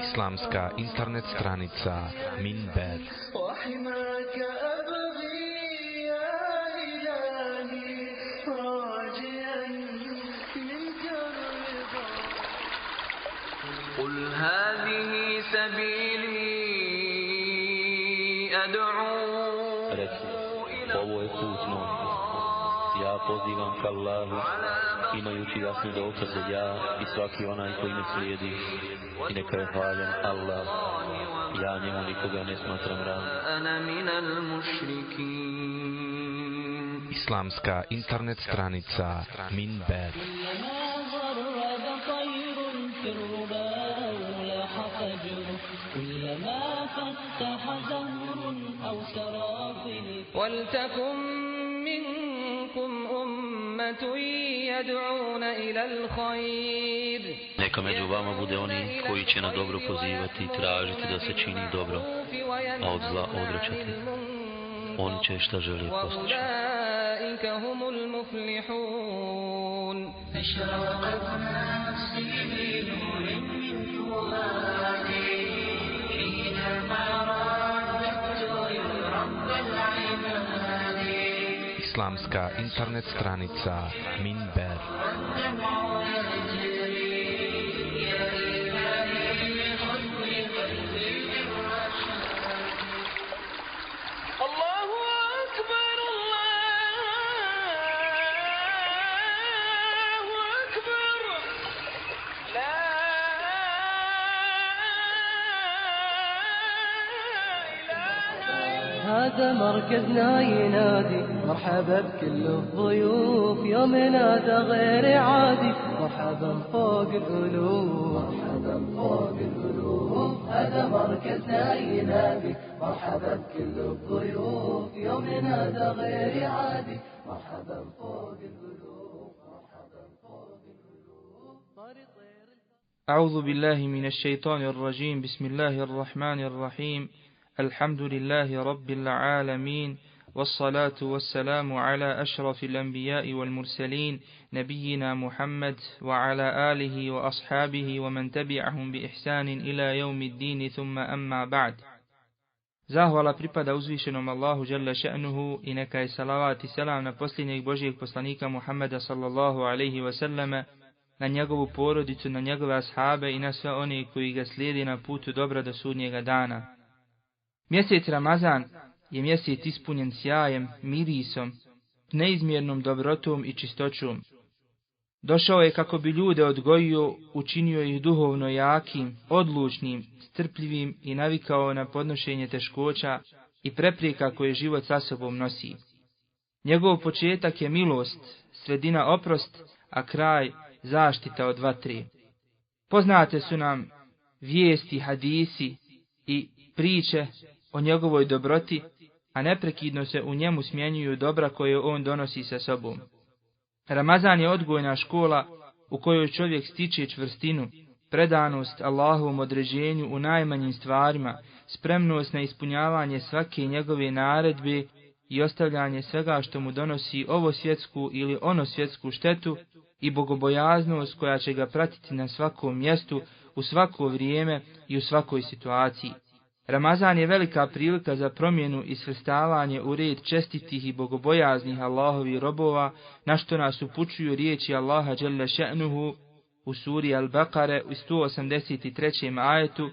Islamska internet stranica Minber. قل هذه سبيلي أدعو. Ovo je put moj. Ja pozivam ka Allahu, imajući jasne dokaze ja i svaki onaj koji me slijedi. I neka je hvaljen Allah, ja njemu nikoga ne smatram ravnim. Islamska internet stranica Minber. ولتكن منكم أمة يدعون إلى الخير. Neka među vama bude oni koji će na dobro pozivati i tražiti da se čini dobro, a od zla odvraćati. Oni će šta želi postići. وأولئك هم المفلحون. أشرقت نفسي بنور من فؤادي حينما رددت رب العباد. Islamska internet stranica Minber. هذا مركزنا ينادي مرحبا بكل الضيوف، يومنا ده غير عادي، مرحبا فوق الألوف، مرحبا فوق الألوف. هذا مركزنا ينادي مرحبا بكل الضيوف، يومنا ده غير عادي، مرحبا فوق الألوف، مرحبا فوق الألوف. أعوذ بالله من الشيطان الرجيم. بسم الله الرحمن الرحيم. الحمد لله رب العالمين، والصلاة والسلام على أشرف الأنبياء والمرسلين نبينا محمد وعلى آله وأصحابه ومن تبعهم بإحسان إلى يوم الدين، ثم أما بعد. Zahvala pripada uzvišenom Allahu dželle še'nuhu i neka je salavat i selam na posljednjeg Božijeg poslanika Muhammeda sallallahu alaihi wasallam, na njegovu porodicu, na njegove ashabe i na sve one koji ga slijedi na putu dobra do sudnjega dana. Mjesec Ramazan je mjesec ispunjen sjajem, mirisom, neizmjernom dobrotom i čistoćom. Došao je kako bi ljude odgojio, učinio ih duhovno jakim, odlučnim, strpljivim i navikao na podnošenje teškoća i prepreka koje život sa sobom nosi. Njegov početak je milost, sredina oprost, a kraj zaštita od vatre. Poznate su nam vijesti, hadisi i priče o njegovoj dobroti, a neprekidno se u njemu smjenjuju dobra koje on donosi sa sobom. Ramazan je odgojna škola u kojoj čovjek stiče čvrstinu, predanost Allahovom određenju u najmanjim stvarima, spremnost na ispunjavanje svake njegove naredbe i ostavljanje svega što mu donosi ovo svjetsku ili ono svjetsku štetu i bogobojaznost koja će ga pratiti na svakom mjestu, u svako vrijeme i u svakoj situaciji. Ramazan je velika prilika za promjenu i svrstavanje u red čestitih i bogobojaznih Allahovih robova, na što nas upućuju riječi Allaha dželle še'nuhu u suri Al-Baqare u 183. ajetu,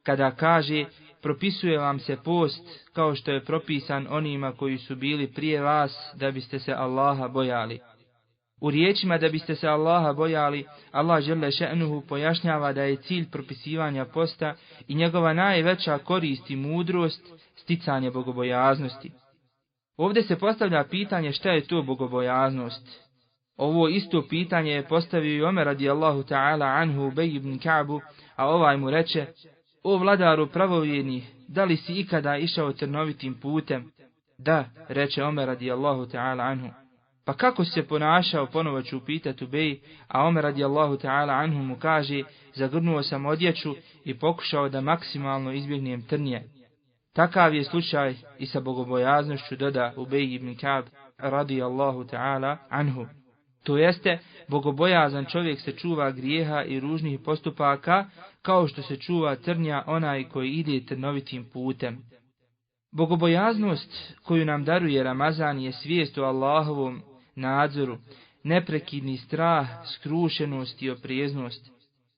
kada kaže: propisuje vam se post kao što je propisan onima koji su bili prije vas, da biste se Allaha bojali. U riječima da biste se Allaha bojali, Allah dželle še'nuhu pojašnjava da je cilj propisivanja posta i njegova najveća korist i mudrost sticanje bogobojaznosti. Ovdje se postavlja pitanje šta je to bogobojaznost. Ovo isto pitanje je postavio i Omer radijallahu ta'ala anhu Ubej ibn Ka'bu, a ovaj mu reče: O vladaru pravovjernih, da li si ikada išao trnovitim putem? Da, reče Omer radijallahu ta'ala anhu. Pa kako si se ponašao, ponovo ću upitati Ubej, a Omer radijallahu ta'ala anhu mu kaže: zagrnuo sam odjeću i pokušao da maksimalno izbjegnem trnje. Takav je slučaj i sa bogobojaznošću, doda Ubej ibn Ka'b radijallahu ta'ala anhu. To jeste, bogobojazan čovjek se čuva grijeha i ružnih postupaka, kao što se čuva trnja onaj koji ide trnovitim putem. Bogobojaznost koju nam daruje Ramazan je svijest o Allahovom nadzoru, neprekidni strah, skrušenost i opreznost.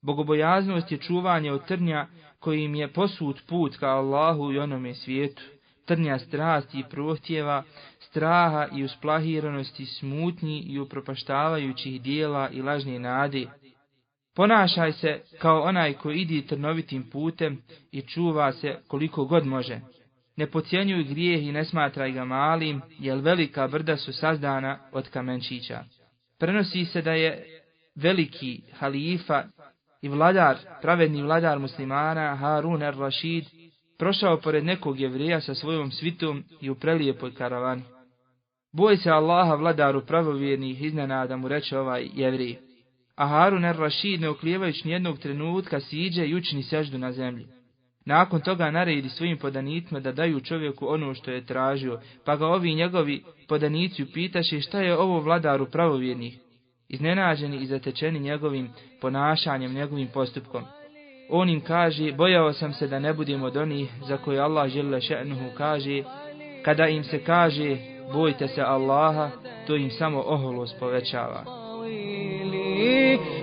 Bogobojaznost je čuvanje od trnja kojim je posut put ka Allahu i onome svijetu, trnja strasti i prohtjeva, straha i usplahiranosti, smutnji i upropaštavajućih dijela i lažne nade. Ponašaj se kao onaj koji ide trnovitim putem i čuva se koliko god može. Ne podcjenjuj grijeh i ne smatraj ga malim, jer velika brda su sazdana od kamenčića. Prenosi se da je veliki halifa i vladar, pravedni vladar muslimana Harun ar-Rašid prošao pored nekog Jevrija sa svojom svitom i u prelijepoj karavani. Boj se Allaha, vladaru pravovjernih, iznenada mu reče ovaj Jevrij. A Harun ar-Rašid, ne oklijevajući nijednog trenutka, siđe i učini seždu na zemlji. Nakon toga naredi svojim podanicima da daju čovjeku ono što je tražio, pa ga ovi njegovi podanici upitaše šta je ovo vladaru pravovjernih, iznenađeni i zatečeni njegovim ponašanjem, njegovim postupkom. On im kaže: bojao sam se da ne budem od onih za koje Allah dželle še'nuhu kaže: kada im se kaže bojte se Allaha, to im samo oholost povećava.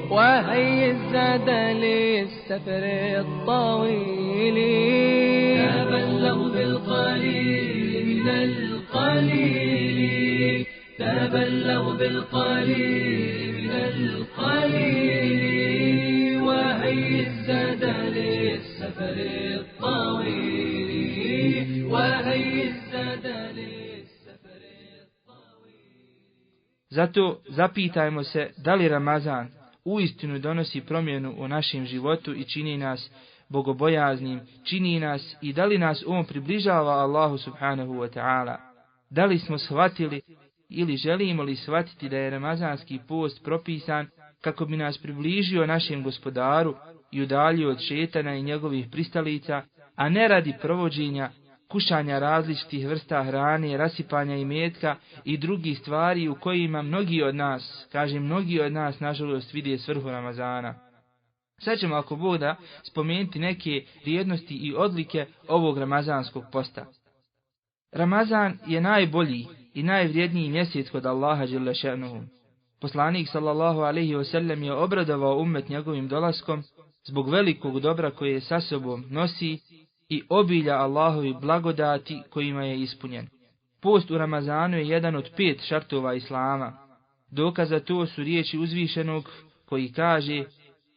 وهي الزاد للسفر الطويل تبلغ بالقليل من القليل تبلغ بالقليل من القليل وهي الزاد للسفر الطويل وهي الزاد للسفر الطويل. Zato zapitajmo se da li Ramazan uistinu donosi promjenu u našem životu i čini nas bogobojaznim, čini nas i da li nas on približava Allahu subhanahu wa ta'ala. Da li smo shvatili ili želimo li shvatiti da je ramazanski post propisan kako bi nas približio našem gospodaru i udaljio od šetana i njegovih pristalica, a ne radi provođenja, kušanja različitih vrsta hrane, rasipanja imetka i drugih stvari u kojima mnogi od nas, nažalost vide svrhu Ramazana. Sad ćemo, ako Bog da, spomenuti neke vrijednosti i odlike ovog ramazanskog posta. Ramazan je najbolji i najvrijedniji mjesec kod Allaha dželle še'nuhu. Poslanik sallallahu alejhi ve sellem je obradovao ummet njegovim dolaskom zbog velikog dobra koje sa sobom nosi i obilja Allahovi blagodati kojima je ispunjen. Post u Ramazanu je jedan od 5 šartova Islama. Dokaz za to su riječi uzvišenog koji kaže: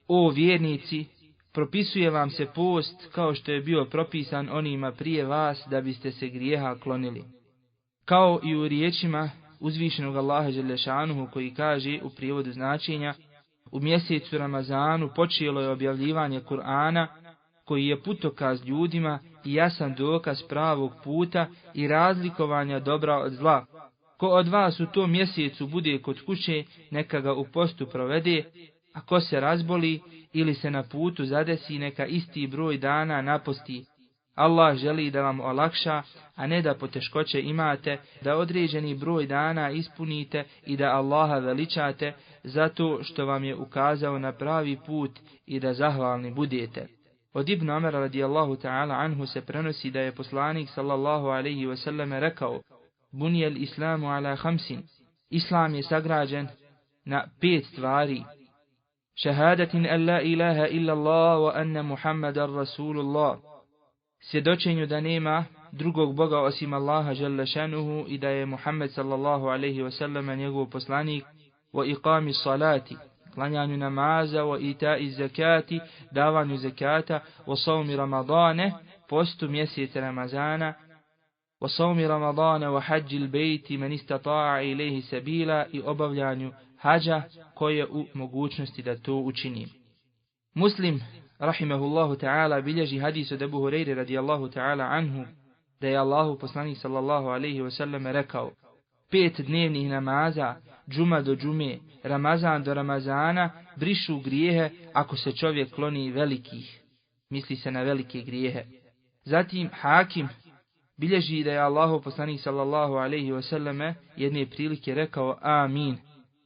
o vjernici, propisuje vam se post kao što je bio propisan onima prije vas da biste se grijeha klonili. Kao i u riječima uzvišenog Allaha dželle šanuhu koji kaže u prijevodu značenja: u mjesecu Ramazanu počelo je objavljivanje Kur'ana koji je putokaz ljudima i jasan dokaz pravog puta i razlikovanja dobra od zla. Ko od vas u tom mjesecu bude kod kuće, neka ga u postu provede, a ko se razboli ili se na putu zadesi, neka isti broj dana naposti. Allah želi da vam olakša, a ne da poteškoće imate, da određeni broj dana ispunite i da Allaha veličate zato što vam je ukazao na pravi put i da zahvalni budete. Od Ibn Omara radijallahu ta'ala anhu se prenosi da je poslanik sallallahu alejhi ve sellem rekao: bunijel islamu ala khamsin, islam je sagrađen na 5 stvari: šehadatin an la ilaha illa Allah wa anna Muhammadar Rasulullah, svjedočenju da nema drugog Boga osim Allaha dželle šanuhu i da je Muhammed sallallahu alejhi ve sellem njegov poslanik, wa iqami salati, klanjanju namaza, wa itai zakati, davanju zakata, wa savmi ramadane, postu mjeseca Ramazana, wa savmi ramadana wa hađil bejti man istata'a ilaihi sabila i obavljanju hađa koje u mogućnosti da to učini. Muslim, rahimahullahu ta'ala, bilježi hadis od Ebu Hureyre radijallahu ta'ala anhu, da je Allahu poslanik sallallahu alaihi wasallam rekao: 5 dnevnih namaza, džuma do džume, Ramazan do Ramazana, brišu grijehe ako se čovjek kloni velikih. Misli se na velike grijehe. Zatim Hakim bilježi da je Allahu poslanik sallallahu alaihi wasallam jedne prilike rekao amin.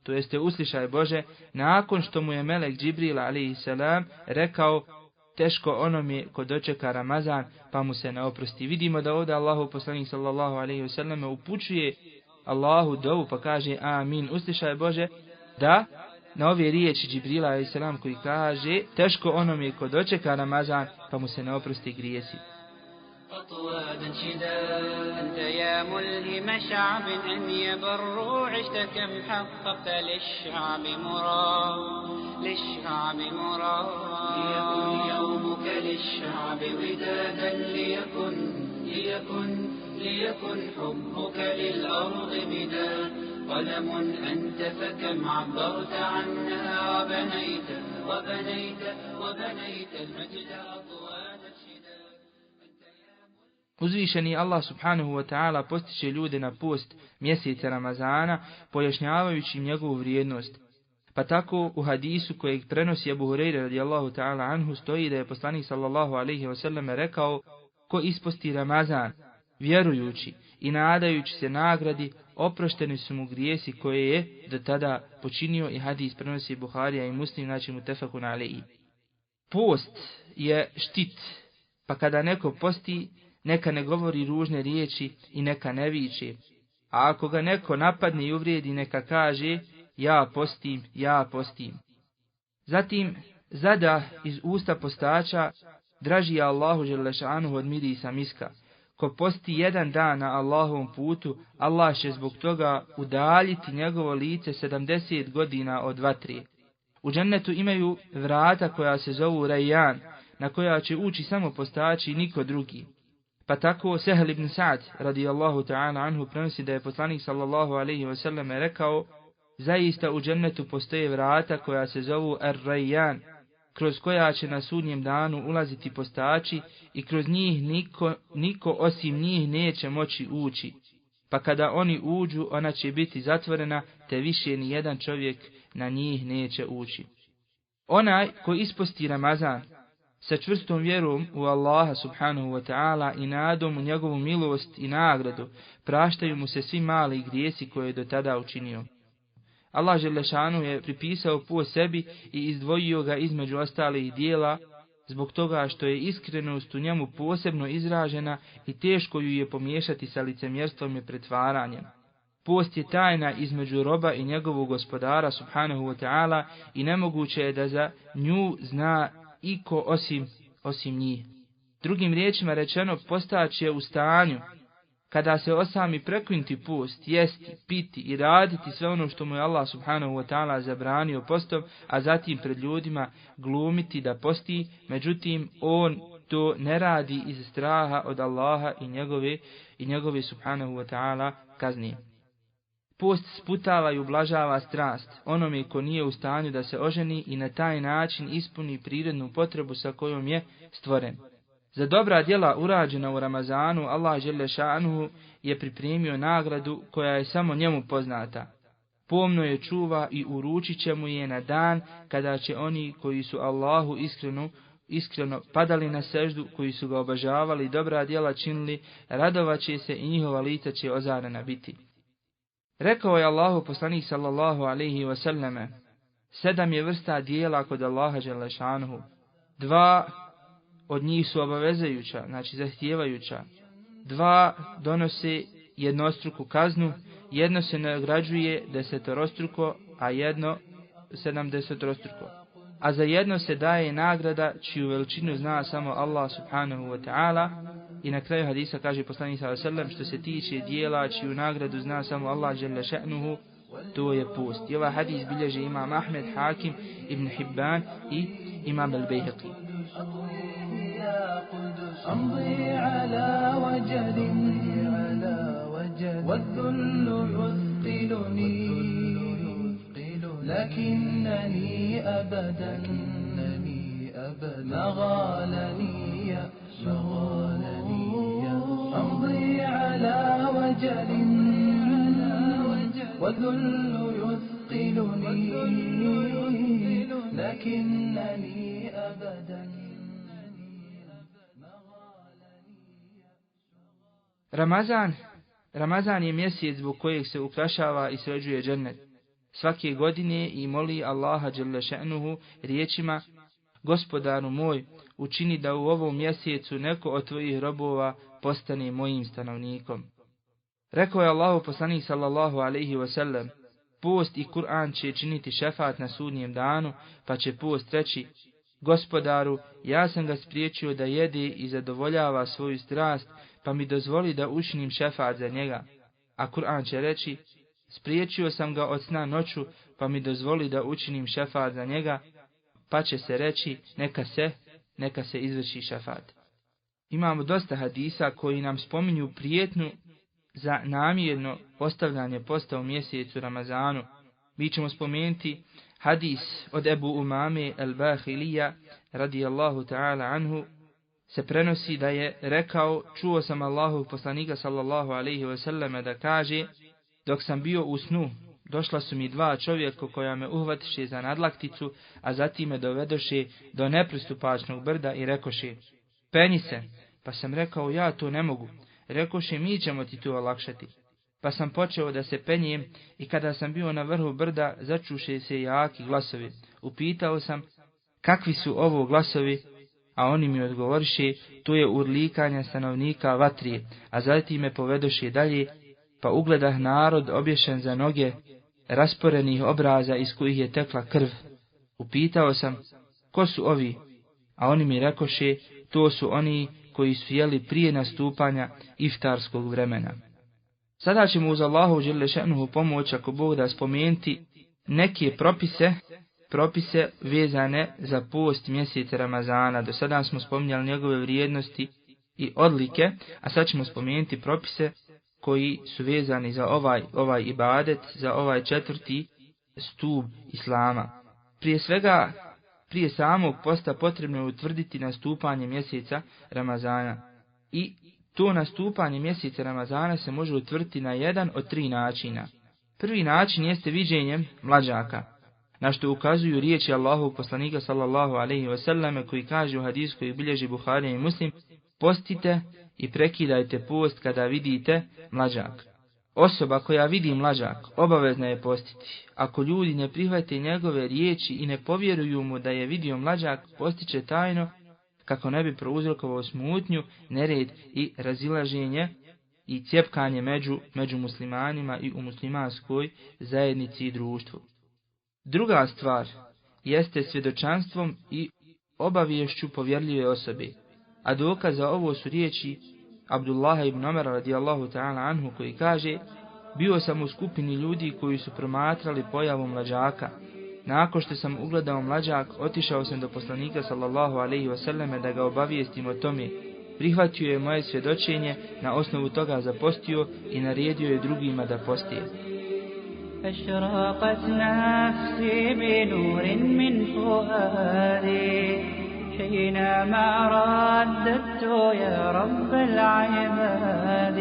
To jeste uslišaj Bože, nakon što mu je melek Džibril alaihi salam rekao: teško onome ko dočeka Ramazan pa mu se ne oprosti. Vidimo da ovdje Allahu poslanik sallallahu alaihi wasallam upućuje Allahu dovu pa kaže amin. Uslišaj Bože da na ove riječi Džibrila alaihi salam koji kaže teško onome ko dočeka Ramazan pa mu se ne oprosti grijesi. أطوادا شداد أنت يا ملهم شعب أن يبروا عشت كم حققت للشعب مراد ليكن يومك للشعب ودادا ليكن حبك للأرض مداد قلم أنت فكم عبرت عنها وبنيت المجد أطوادا شداد. Uzvišeni Allah subhanahu wa ta'ala postiče ljude na post mjeseca Ramazana, pojašnjavajući im njegovu vrijednost. Pa tako u hadisu kojeg prenosi Ebu Hureyre radijallahu ta'ala anhu stoji da je poslanik sallallahu alaihi wasallam rekao: ko isposti Ramazan, vjerujući i nadajući se nagradi, oprošteni su mu grijesi koje je do tada počinio, i hadis prenosi Buharija i Muslim, znači mutefakun alejhi. Post je štit, pa kada neko posti, neka ne govori ružne riječi i neka ne viče. A ako ga neko napadne i uvrijedi, neka kaže ja postim. Zatim zada iz usta postača draži je Allahu dželešanu od mirisa miska. Ko posti jedan dan na Allahovom putu, Allah će zbog toga udaljiti njegovo lice 70 godina od vatre. U džennetu imaju vrata koja se zovu Rayyan, na koja će ući samo postači i niko drugi. Pa tako Sehl ibn Sa'd radijallahu ta'ala anhu prenosi da je poslanik sallallahu alaihi wasallam rekao: zaista u džennetu postoje vrata koja se zovu Ar-Rayyan, kroz koja će na sudnjem danu ulaziti postači i kroz njih niko osim njih neće moći ući. Pa kada oni uđu, ona će biti zatvorena, te više ni jedan čovjek na njih neće ući. Onaj ko isposti Ramazan sa čvrstom vjerom u Allaha subhanahu wa ta'ala i nadom u njegovu milost i nagradu, praštaju mu se svi mali grijesi koje je do tada učinio. Allah dželešanu je pripisao po sebi i izdvojio ga između ostalih dijela, zbog toga što je iskrenost u njemu posebno izražena i teško ju je pomiješati sa licemjerstvom i pretvaranjem. Post je tajna između roba i njegovog gospodara subhanahu wa ta'ala i nemoguće je da za nju zna iko osim njih. Drugim riječima rečeno, postać je u stanju kada se osami prekinuti post, jesti, piti i raditi sve ono što mu je Allah subhanahu wa ta'ala zabranio postom, a zatim pred ljudima glumiti da posti, međutim on to ne radi iz straha od Allaha i njegove subhanahu wa ta'ala kazni. Post sputava i ublažava strast onome ko nije u stanju da se oženi i na taj način ispuni prirodnu potrebu sa kojom je stvoren. Za dobra djela urađena u Ramazanu, Allah dželle šanuhu je pripremio nagradu koja je samo njemu poznata. Pomno je čuva i uručit će mu je na dan kada će oni koji su Allahu iskreno padali na seždu, koji su ga obožavali i dobra djela činili, radovaće se i njihova lica će ozarena biti. Rekao je Allahu poslanik sallallahu alejhi ve selleme: 7 je vrsta dijela kod Allaha dželle šanuhu. 2 od njih su obavezujuća, znači zahtijevajuća. 2 donose jednostruku kaznu, jedno se nagrađuje 10-struko, a jedno 70-struko. A za jedno se daje nagrada čiju veličinu zna samo Allah subhanahu wa ta'ala. I na kraju hadisa kaže poslanik sallallahu alejhi ve sellem, što se tiče dijela čiju nagradu zna samo Allah dželle šanuhu, to je post. I ovaj hadis bilježe imam Ahmed, Hakim, Ibn Hibban i imam al-Bejhaqi. أمضي على وجل والذل يثقلني لكنني أبدا ما غالني أمضي على وجل والذل يثقلني لكنني أبدا. Ramazan je mjesec zbog kojeg se ukrašava i sređuje džennet svake godine i moli Allaha dželle še'nuhu riječima: Gospodaru moj, učini da u ovom mjesecu neko od tvojih robova postane mojim stanovnikom. Rekao je Allahu poslanik sallallahu alejhi ve sellem: post i Kur'an će činiti šefat na sudnjem danu, pa će post reći: Gospodaru, ja sam ga spriječio da jede i zadovoljava svoju strast, pa mi dozvoli da učinim šefat za njega. A Kur'an će reći: spriječio sam ga od sna noću, pa mi dozvoli da učinim šefat za njega, pa će se reći: neka se izvrši šefat. Imamo dosta hadisa koji nam spominju prijetnju za namjerno postavljanje posta u mjesecu Ramazanu. Mi ćemo spomenuti hadis od Ebu Umame al-Bahilija radijallahu ta'ala anhu, se prenosi da je rekao: čuo sam Allahov poslanika sallallahu alejhi ve selleme da kaže: dok sam bio u snu, došla su mi dva čovjeka koja me uhvatiše za nadlakticu, a zatim me dovedoše do nepristupačnog brda i rekoše: penji se. Pa sam rekao: ja to ne mogu. Rekoše: mi ćemo ti to olakšati. Pa sam počeo da se penjem i kada sam bio na vrhu brda, začuše se jaki glasovi. Upitao sam: kakvi su ovo glasovi? A oni mi odgovoriše: to je urlikanje stanovnika vatrije. A zatim me povedoše dalje, pa ugledah narod obješen za noge, rasporenih obraza iz kojih je tekla krv. Upitao sam: ko su ovi? A oni mi rekoše: to su oni koji su jeli prije nastupanja iftarskog vremena. Sada ćemo uz Allahu dželle še'nuhu pomoć, ako Bog da, spomenuti neke propise vezane za post mjeseca Ramazana. Do sada smo spominjali njegove vrijednosti i odlike, a sad ćemo spomenuti propise koji su vezani za ovaj ibadet, za ovaj četvrti stup Islama. Prije svega, prije samog posta potrebno je utvrditi nastupanje mjeseca Ramazana. I to nastupanje mjeseca Ramazana se može utvrditi na jedan od tri načina. Prvi način jeste viđenjem mlađaka, na što ukazuju riječi Allahovog poslanika sallallahu alejhi ve selleme koji kaže u hadisu koji bilježi Buharija i Muslim: postite i prekidajte post kada vidite mlađak. Osoba koja vidi mlađak obavezna je postiti. Ako ljudi ne prihvate njegove riječi i ne povjeruju mu da je vidio mlađak, postiće tajno, kako ne bi prouzrokovao smutnju, nered i razilaženje i cjepkanje među muslimanima i u muslimanskoj zajednici i društvu. Druga stvar jeste svjedočanstvom i obaviješću povjerljive osobe, a dokaz za ovo su riječi Abdullaha ibn Omara radijallahu ta'ala anhu koji kaže: bio sam u skupini ljudi koji su promatrali pojavu mlađaka. Nakon što sam ugledao mlađak, otišao sam do poslanika sallallahu alejhi ve selleme da ga obavijestim o tome. Prihvatio je moje svjedočenje, na osnovu toga zapostio i naredio je drugima da postije. أشرقت نفسي بنور من فؤادي حينما رددت يا رب العباد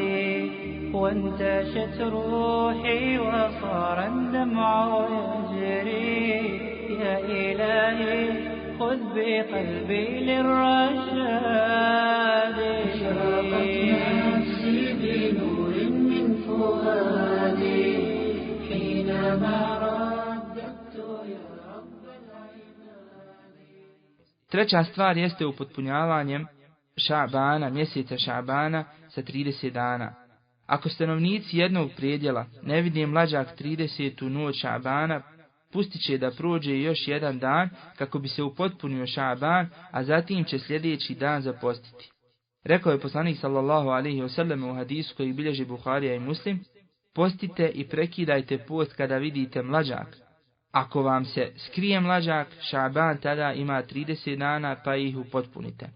وانتشت روحي وصار الدمع يجري يا إلهي خذ بقلبي للرشاد. أشرقت نفسي بنور من فؤادي Treća stvar jeste upotpunjavanjem Ša'bana, mjeseca Ša'bana sa 30 dana. Ako stanovnici jednog predjela ne vide mlađak 30. noć Ša'bana, pustit će da prođe još jedan dan kako bi se upotpunio Ša'ban, a zatim će sljedeći dan zapostiti. Rekao je poslanik sallallahu alejhi ve sellem u hadisu koji bilježi Buharija i Muslim: postite i prekidajte post kada vidite mlađak. Ako vam se skrije mlađak, Šaban tada ima 30 dana pa ih upotpunite.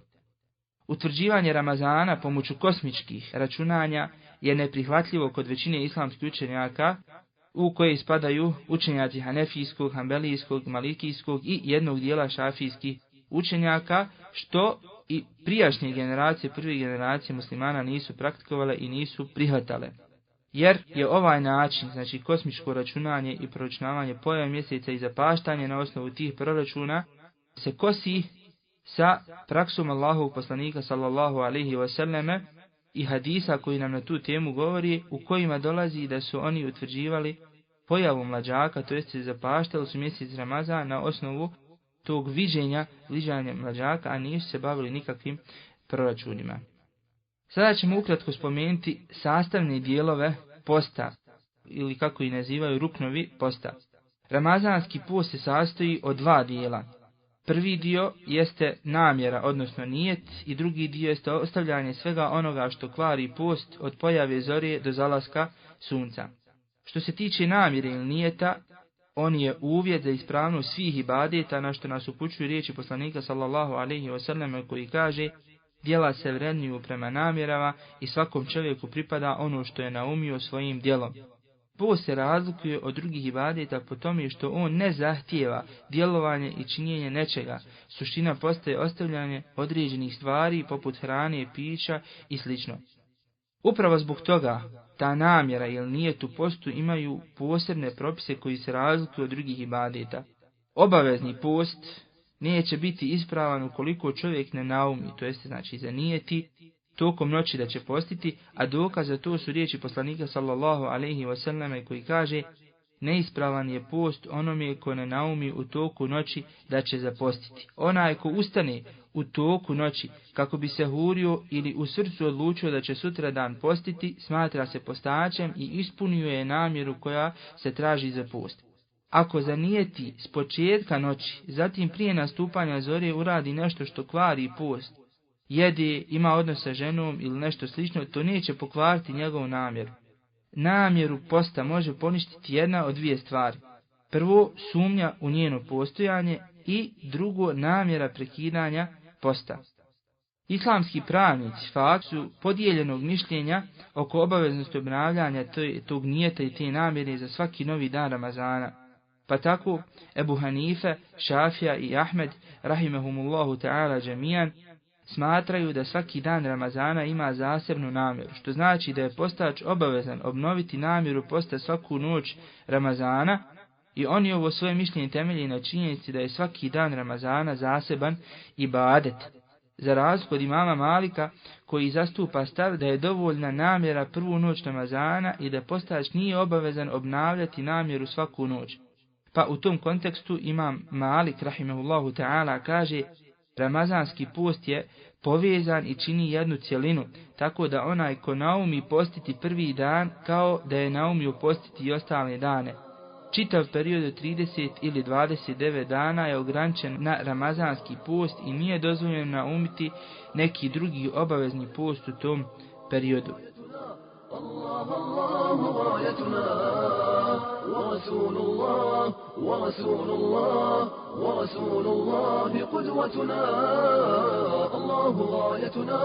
Utvrđivanje Ramazana pomoću kosmičkih računanja je neprihvatljivo kod većine islamskih učenjaka, u koje spadaju učenjaci hanefijskog, hanbelijskog, malikijskog i jednog dijela šafijskih učenjaka, što i prijašnje generacije, prve generacije muslimana nisu praktikovale i nisu prihvatale. Jer je ovaj način, znači kosmičko računanje i proračunavanje pojave mjeseca i zapaštanje na osnovu tih proračuna, se kosi sa praksom Allahovog poslanika sallallahu alejhi ve selleme i hadisa koji nam na tu temu govori, u kojima dolazi da su oni utvrđivali pojavu mlađaka, to jest zapaštali su mjesec Ramazan na osnovu tog viđanja mlađaka, a nisu se bavili nikakvim proračunima. Sada ćemo ukratko spomenuti sastavne dijelove posta, ili kako ih nazivaju ruknovi posta. Ramazanski post se sastoji od dva dijela. Prvi dio jeste namjera, odnosno nijet, i drugi dio jeste ostavljanje svega onoga što kvari post od pojave zore do zalaska sunca. Što se tiče namjere ili nijeta, on je uvjet za ispravnost svih ibadeta, na što nas upućuju riječi poslanika sallallahu alejhi ve selleme koji kaže: djela se vrednuju prema namjerama i svakom čovjeku pripada ono što je naumio svojim djelom. Post se razlikuje od drugih ibadeta po tome što on ne zahtijeva djelovanje i činjenje nečega. Suština posta je ostavljanje određenih stvari poput hrane, pića i sl. Upravo zbog toga ta namjera ili nijet u postu imaju posebne propise koji se razlikuju od drugih ibadeta. Obavezni post neće biti ispravan ukoliko čovjek ne naumi, to jest znači zanijeti tokom noći da će postiti, a dokaz za to su riječi poslanika sallallahu alejhi ve selleme koji kaže: neispravan je post onome ko ne naumi u toku noći da će zapostiti. Onaj ko ustane u toku noći kako bi se hurio ili u srcu odlučio da će sutra dan postiti, smatra se postačem i ispunio je namjeru koja se traži za post. Ako zanijeti s početka noći, zatim prije nastupanja zore uradi nešto što kvari post, jede, ima odnos sa ženom ili nešto slično, to neće pokvariti njegovu namjeru. Namjeru posta može poništiti jedna od dvije stvari. Prvo, sumnja u njeno postojanje i drugo, namjera prekidanja posta. Islamski pravnici su podijeljenog mišljenja oko obaveznosti obnavljanja tog nijeta i te namjere za svaki novi dan Ramazana. Pa tako Ebu Hanife, Šafija i Ahmed, rahimehumullahu ta'ala džemijan, smatraju da svaki dan Ramazana ima zasebnu namjeru, što znači da je postač obavezan obnoviti namjeru posta svaku noć Ramazana, i oni ovo svoje mišljenje temelji na činjenici da je svaki dan Ramazana zaseban ibadet. Za razliku od imama Malika koji zastupa stav da je dovoljna namjera prvu noć Ramazana i da postač nije obavezan obnavljati namjeru svaku noć. Pa u tom kontekstu imam Malik rahimehullahu ta'ala kaže: Ramazanski post je povezan i čini jednu cjelinu, tako da onaj ko naumi postiti prvi dan kao da je naumio postiti i ostale dane. Čitav period od 30 ili 29 dana je ograničen na ramazanski post i nije dozvoljeno naumiti neki drugi obavezni post u tom periodu. ورسول الله ورسول الله ورسول الله قدوتنا الله غايتنا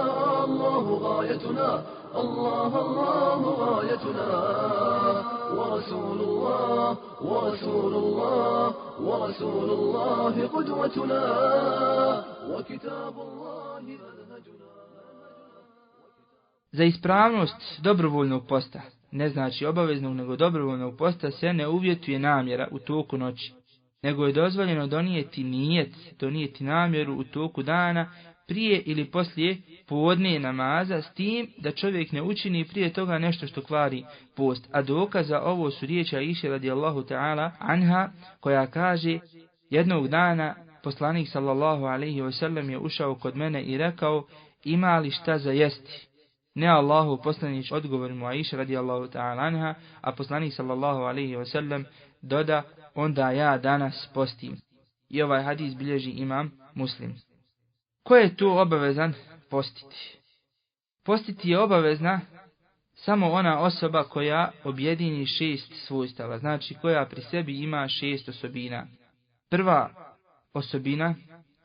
الله غايتنا الله الله غايتنا ورسول الله ورسول الله ورسول الله قدوتنا وكتاب الله منهجنا. Za ispravnost dobrovoljnog posta, ne znači obaveznog nego dobrovoljnog posta, se ne uvjetuje namjera u toku noći, nego je dozvoljeno donijeti nijet, donijeti namjeru u toku dana prije ili poslije podne namaza, s tim da čovjek ne učini prije toga nešto što kvari post. A dokaz za ovo su riječi Aiše radijallahu ta'ala anha koja kaže: jednog dana poslanik sallallahu alejhi ve sellem je ušao kod mene i rekao: ima li šta za jesti? Ne Allahu poslanić, odgovori mu Aiša radijallahu ta'ala anha, a poslanik sallallahu alejhi ve sellem doda: onda ja danas postim. I ovaj hadis bilježi imam Muslim. Ko je tu obavezan postiti? Postiti je obavezna samo ona osoba koja objedini 6 svojstava, znači koja pri sebi ima 6 osobina. Prva osobina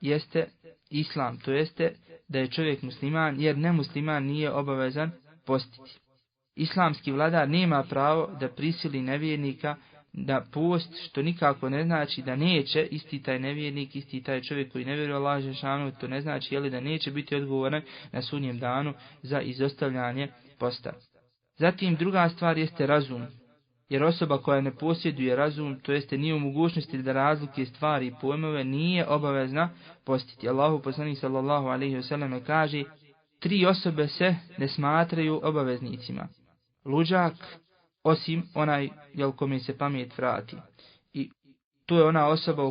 jeste islam, to jeste da je čovjek musliman, jer nemusliman nije obavezan postiti. Islamski vladar nema pravo da prisili nevjernika da post, što nikako ne znači da neće isti taj nevjernik, isti taj čovjek koji ne vjeruje Allahu dželešanu, to ne znači da neće biti odgovoran na sudnjem danu za izostavljanje posta. Zatim druga stvar jeste razum, jer osoba koja ne posjeduje razum, to jeste nije u mogućnosti da razlikuje stvari i pojmove, nije obavezna postiti. Allahu poslanik sallallahu alejhi ve selleme kaže: 3 osobe se ne smatraju obaveznicima. Luđak, osim onaj kome se pamet vrati. I to je ona osoba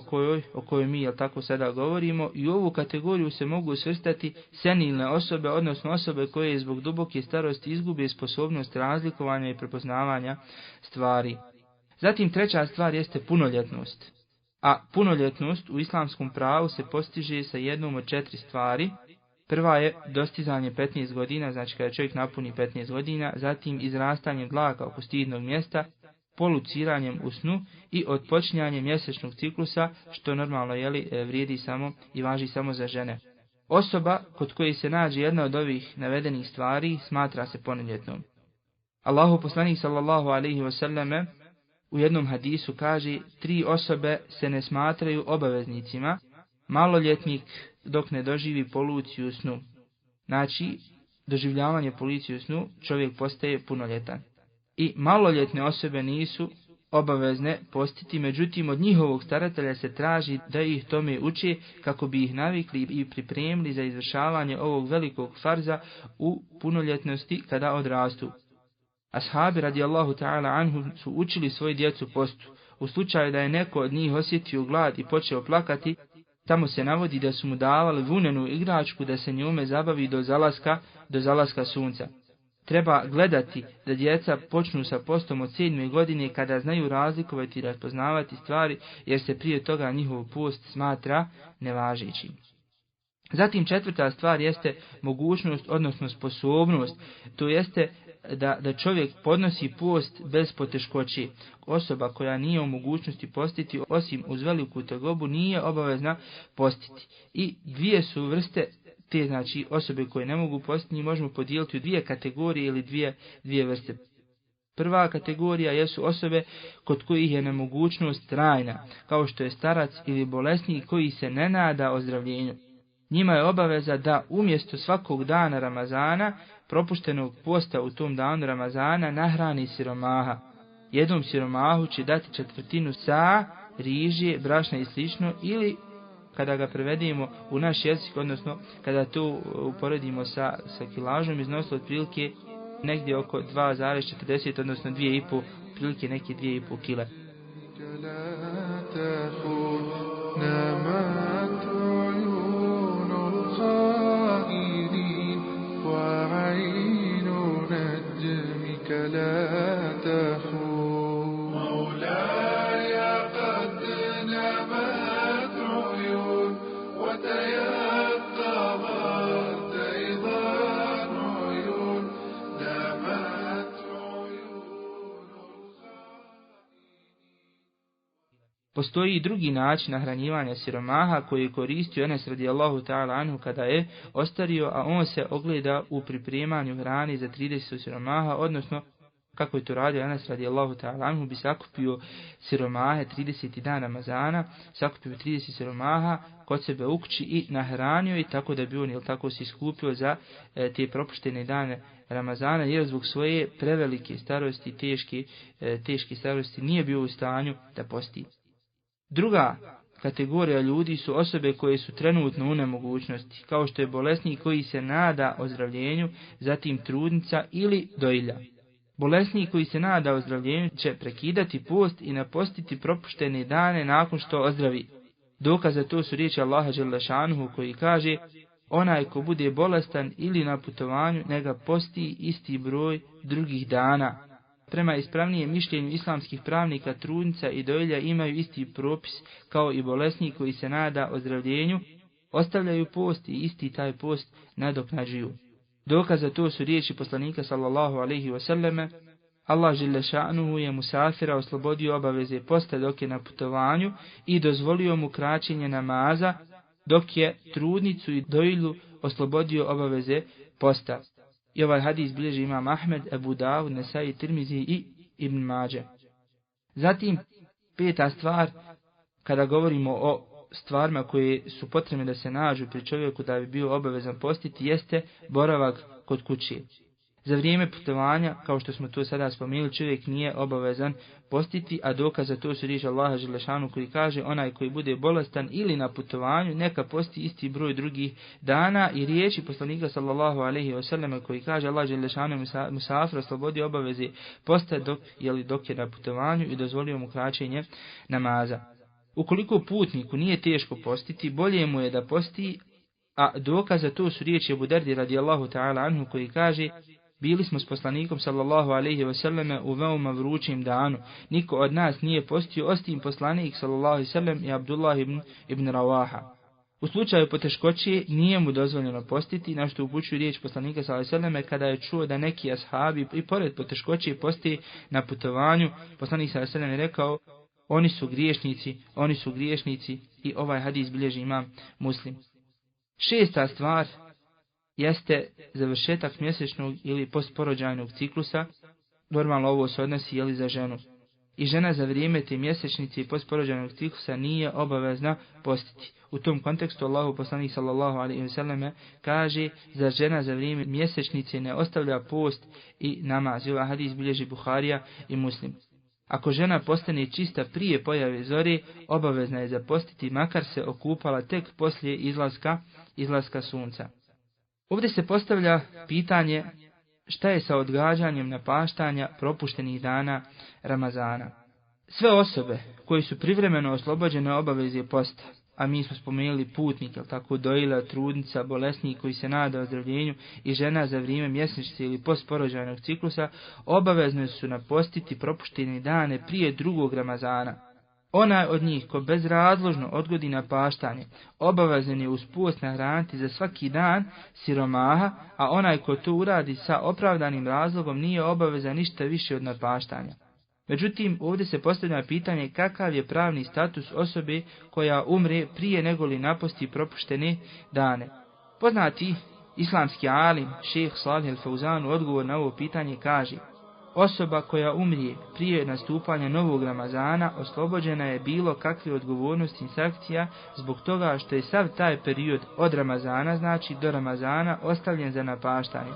o kojoj mi tako sada govorimo, i u ovu kategoriju se mogu svrstati senilne osobe, odnosno osobe koje zbog duboke starosti izgube sposobnost razlikovanja i prepoznavanja stvari. Zatim treća stvar jeste punoljetnost. A punoljetnost u islamskom pravu se postiže sa jednom od 4 stvari. Prva je dostizanje 15 godina, znači kada čovjek napuni 15 godina, zatim izrastanjem dlaka oko stidnog mjesta, poluciranjem u snu i otpočinjanjem mjesečnog ciklusa, što normalno vrijedi samo i važi samo za žene. Osoba kod koje se nađe jedna od ovih navedenih stvari smatra se punoljetnom. Allahu poslanik sallallahu alejhi ve selleme u jednom hadisu kaže: 3 osobe se ne smatraju obaveznicima, maloljetnik dok ne doživi poluciju u snu. Znači, doživljavanje polucije u snu, čovjek postaje punoljetan. I maloljetne osobe nisu obavezne postiti, međutim od njihovog staratelja se traži da ih tome uče kako bi ih navikli i pripremili za izvršavanje ovog velikog farza u punoljetnosti kada odrastu. Ashabi radijallahu ta'ala anhum su učili svoju djecu postu. U slučaju da je neko od njih osjetio glad i počeo plakati, tamo se navodi da su mu davali vunenu igračku da se njome zabavi do zalaska sunca. Treba gledati da djeca počnu sa postom od 7. godine kada znaju razlikovati i raspoznavati stvari, jer se prije toga njihov post smatra nevažećim. Zatim 4. stvar jeste mogućnost, odnosno sposobnost, to jeste da čovjek podnosi post bez poteškoći. Osoba koja nije u mogućnosti postiti, osim uz veliku tegobu, nije obavezna postiti. I 2 su vrste te, znači osobe koje ne mogu postiti, možemo podijeliti u 2 kategorije ili dvije vrste. Prva kategorija jesu osobe kod kojih je nemogućnost trajna, kao što je starac ili bolesnik koji se ne nada ozdravljenju. Njima je obaveza da umjesto svakog dana Ramazana, propuštenog posta u tom danu Ramazana, nahrani siromaha. Jednom siromahu će dati 1/4 sa riže, brašna i slično, ili kada ga prevedemo u naš jezik, odnosno kada to uporedimo sa kilažom, iznosilo otprilike negdje oko 2,40, odnosno 2,5, prilike neke 2,5 kile. Postoji i drugi način nahranjivanja siromaha koji je koristio Enes radijallahu ta'ala anhu kada je ostario, a on se ogleda u pripremanju hrani za 30 siromaha, odnosno kako je to radio Enes radijallahu ta'ala anhu, bi sakupio siromahe 30. dana Ramazana, sakupio 30 siromaha kod sebe u kući i nahranio i tako da bi on tako se iskupio za te propuštene dane Ramazana, jer zbog svoje prevelike starosti, teške starosti nije bio u stanju da posti. Druga kategorija ljudi su osobe koje su trenutno u nemogućnosti, kao što je bolesnik koji se nada ozdravljenju, zatim trudnica ili dojilja. Bolesnik koji se nada ozdravljenju će prekidati post i napostiti propuštene dane nakon što ozdravi. Dokaz za to su riječi Allaha dželle koji kaže: onaj ko bude bolestan ili na putovanju, neka posti isti broj drugih dana. Prema ispravnijem mišljenju islamskih pravnika, trudnica i dojilja imaju isti propis kao i bolesnik koji se nada ozdravljenju, ostavljaju post i isti taj post nadoknađuju. Dokaz za to su riječi poslanika sallallahu alejhi ve selleme: Allah dželle šanuhu je musafira oslobodio obaveze posta dok je na putovanju i dozvolio mu kraćenje namaza, dok je trudnicu i dojilju oslobodio obaveze posta. I ovaj hadis bilježi imam Ahmed, Ebu Davud, Nesai, Tirmizi i Ibn Mađe. Zatim, peta stvar, kada govorimo o stvarima koje su potrebne da se nađu pri čovjeku da bi bio obavezan postiti, jeste boravak kod kuće. Za vrijeme putovanja, kao što smo to sada spomenuli, čovjek nije obavezan postiti, a dokaz za to su riječi Allaha dželle šanuhu koji kaže: onaj koji bude bolestan ili na putovanju, neka posti isti broj drugih dana, i riječi poslanika sallallahu alejhi ve selleme koji kaže: Allah dželle šanuhu musafir oslobodio obaveze posta dok je na putovanju i dozvolio mu kraćenje namaza. Ukoliko putniku nije teško postiti, bolje mu je da posti, a dokaz za to su riječi Ebu Dardi radijallahu ta'ala anhu koji kaže: bili smo s poslanikom sallallahu alejhi ve selleme u veoma vrućem danu. Niko od nas nije postio osim poslanik sallallahu alejhi ve sellem i Abdullah ibn Rawaha. U slučaju poteškoće nije mu dozvoljeno postiti, na što upućuje riječ poslanika sallallahu alejhi ve selleme kada je čuo da neki ashabi i pored poteškoće posti na putovanju. Poslanik sallallahu alejhi ve sellem je rekao: oni su griješnici, i ovaj hadis bilježi imam Muslim. Šesta stvar jeste završetak mjesečnog ili postporođajnog ciklusa. Normalno ovo se odnosi za ženu. I žena za vrijeme te mjesečnice i postporođajnog ciklusa nije obavezna postiti. U tom kontekstu Allahu poslanik sallallahu alejhi ve selleme kaže: za žena za vrijeme mjesečnice ne ostavlja post i namaz. Ovaj hadis bilježi Buharija i Muslim. Ako žena postane čista prije pojave zore, obavezna je zapostiti, makar se okupala tek poslije izlaska sunca. Ovdje se postavlja pitanje: šta je sa odgađanjem napaštanja propuštenih dana Ramazana? Sve osobe koji su privremeno oslobođene obaveze posta, a mi smo spomenuli putnik, tako dojila, trudnica, bolesnik koji se nada ozdravljenju i žena za vrijeme mjesečnice ili postporođajnog ciklusa, obavezne su napostiti propuštene dane prije drugog Ramazana. Onaj od njih ko bezrazložno odgodi napaštanje, obavezan je uz post nahraniti za svaki dan siromaha, a onaj ko to uradi sa opravdanim razlogom nije obavezan ništa više od napaštanja. Međutim, ovdje se postavlja pitanje kakav je pravni status osobe koja umre prije nego li naposti propuštene dane. Poznati islamski alim, šejh Salih al-Fauzan, u odgovor na ovo pitanje kaže: osoba koja umrije prije nastupanja novog Ramazana oslobođena je bilo kakve odgovornosti i sankcija zbog toga što je sav taj period od Ramazana, znači do Ramazana, ostavljen za napaštanje.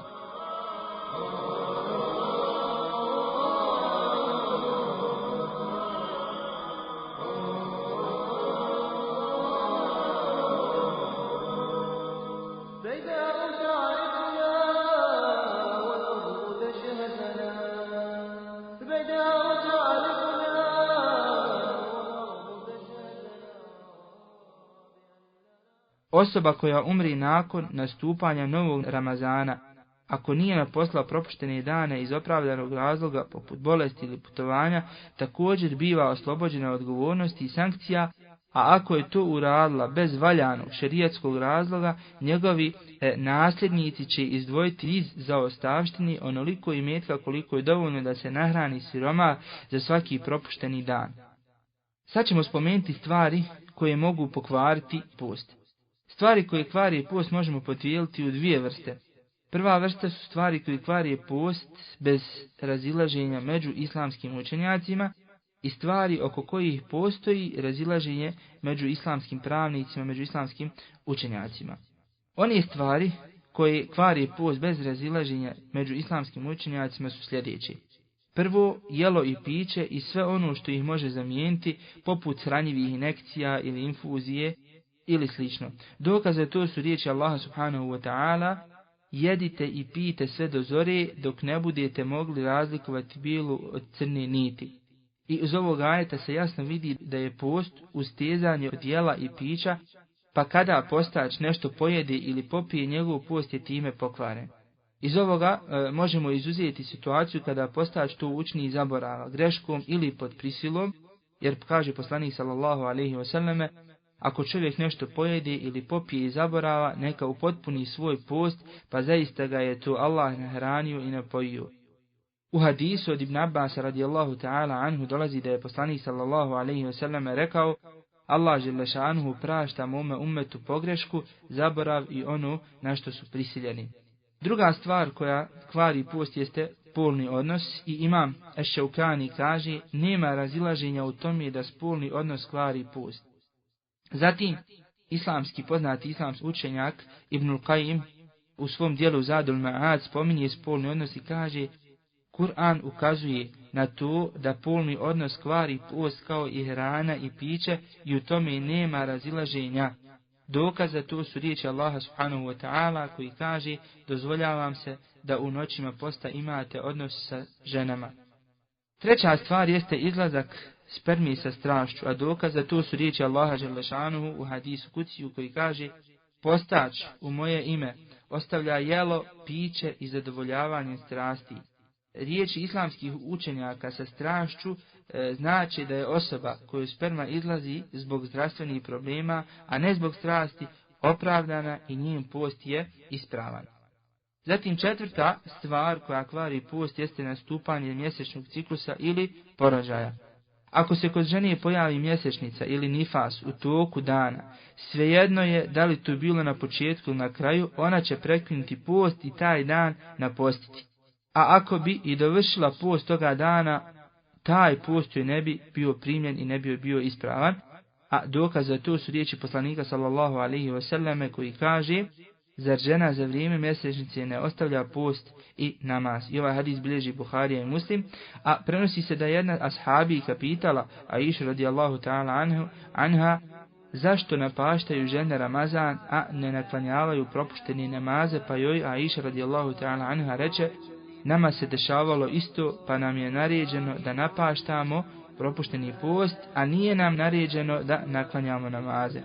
Osoba koja umri nakon nastupanja novog Ramazana, ako nije naposlala propuštene dane iz opravdanog razloga poput bolesti ili putovanja, također biva oslobođena odgovornosti i sankcija, a ako je to uradila bez valjanog šerijatskog razloga, njegovi nasljednici će izdvojiti iz zaostavštini onoliko imetka koliko je dovoljno da se nahrani siroma za svaki propušteni dan. Sad ćemo spomenuti stvari koje mogu pokvariti post. Stvari koje kvari post možemo podijeliti u dvije vrste. Prva vrsta su stvari koje kvari post bez razilaženja među islamskim učenjacima i stvari oko kojih postoji razilaženje među islamskim pravnicima, među islamskim učenjacima. One stvari koje kvari post bez razilaženja među islamskim učenjacima su sljedeće. Prvo, jelo i piće i sve ono što ih može zamijeniti, poput hranjivih injekcija ili infuzije ili slično. Dokaz za to su riječi Allaha subhanahu wa ta'ala: jedite i pijte sve do zore dok ne budete mogli razlikovati bijelu od crne niti. I iz ovog ajeta se jasno vidi da je post ustezanje od jela i pića, pa kada postač nešto pojede ili popije, njegov post je time pokvaren. Iz ovoga možemo izuzeti situaciju kada postač to učini iz zaborava, greškom ili pod prisilom, jer kaže poslanik sallallahu alejhi ve selleme: ako čovjek nešto pojede ili popije i zaborava, neka upotpuni svoj post, pa zaista ga je to Allah nahranio i napojio. U hadisu od Ibn Abbas radijallahu ta'ala anhu dolazi da je poslanik sallallahu alaihi wasallam rekao: Allah dželle šanuhu prašta mome ummetu pogrešku, zaborav i ono na što su prisiljeni. Druga stvar koja kvari post jeste spolni odnos i imam Eš-Šaukani kaže: nema razilaženja u tome da spolni odnos kvari post. Zatim, poznati islamski učenjak Ibnul Qajim u svom dijelu Zadul Ma'ad spominje spolni odnos i kaže: Kur'an ukazuje na to da polni odnos kvari post kao i hrana i piće i u tome nema razilaženja. Dokaz za to su riječi Allaha subhanahu wa ta'ala koji kaže: dozvoljavam se da u noćima posta imate odnos sa ženama. Treća stvar jeste izlazak spermi sa strašću, a dokaz za to su riječi Allaha dželle šanuhu u hadisu kuciju koji kaže: postač u moje ime ostavlja jelo, piće i zadovoljavanje strasti. Riječi islamskih učenjaka sa strašću znači da je osoba koju sperma izlazi zbog zdravstvenih problema, a ne zbog strasti, opravdana i njen post je ispravan. Zatim četvrta stvar koja kvari post jeste nastupanje mjesečnog ciklusa ili porođaja. Ako se kod žene pojavi mjesečnica ili nifas u toku dana, svejedno je da li to bilo na početku ili na kraju, ona će prekinuti post i taj dan napostiti. A ako bi i dovršila post toga dana, taj post joj ne bi bio primljen i ne bi bio ispravan. A dokaz za to su riječi poslanika sallallahu alaihi wasallam koji kaže: zar žena za vrijeme mjesečnice ne ostavlja post i namaz? I ovaj hadis bilježi Buharija i Muslim, a prenosi se da jedna ashabijka pitala Aisha radijallahu ta'ala anha zašto napaštaju žene Ramazan, a ne naklanjavaju propuštene namaze, pa joj Aisha radijallahu ta'ala anha reče: nama se dešavalo isto, pa nam je naređeno da napaštamo propušteni post, a nije nam naređeno da naklanjamo namaze.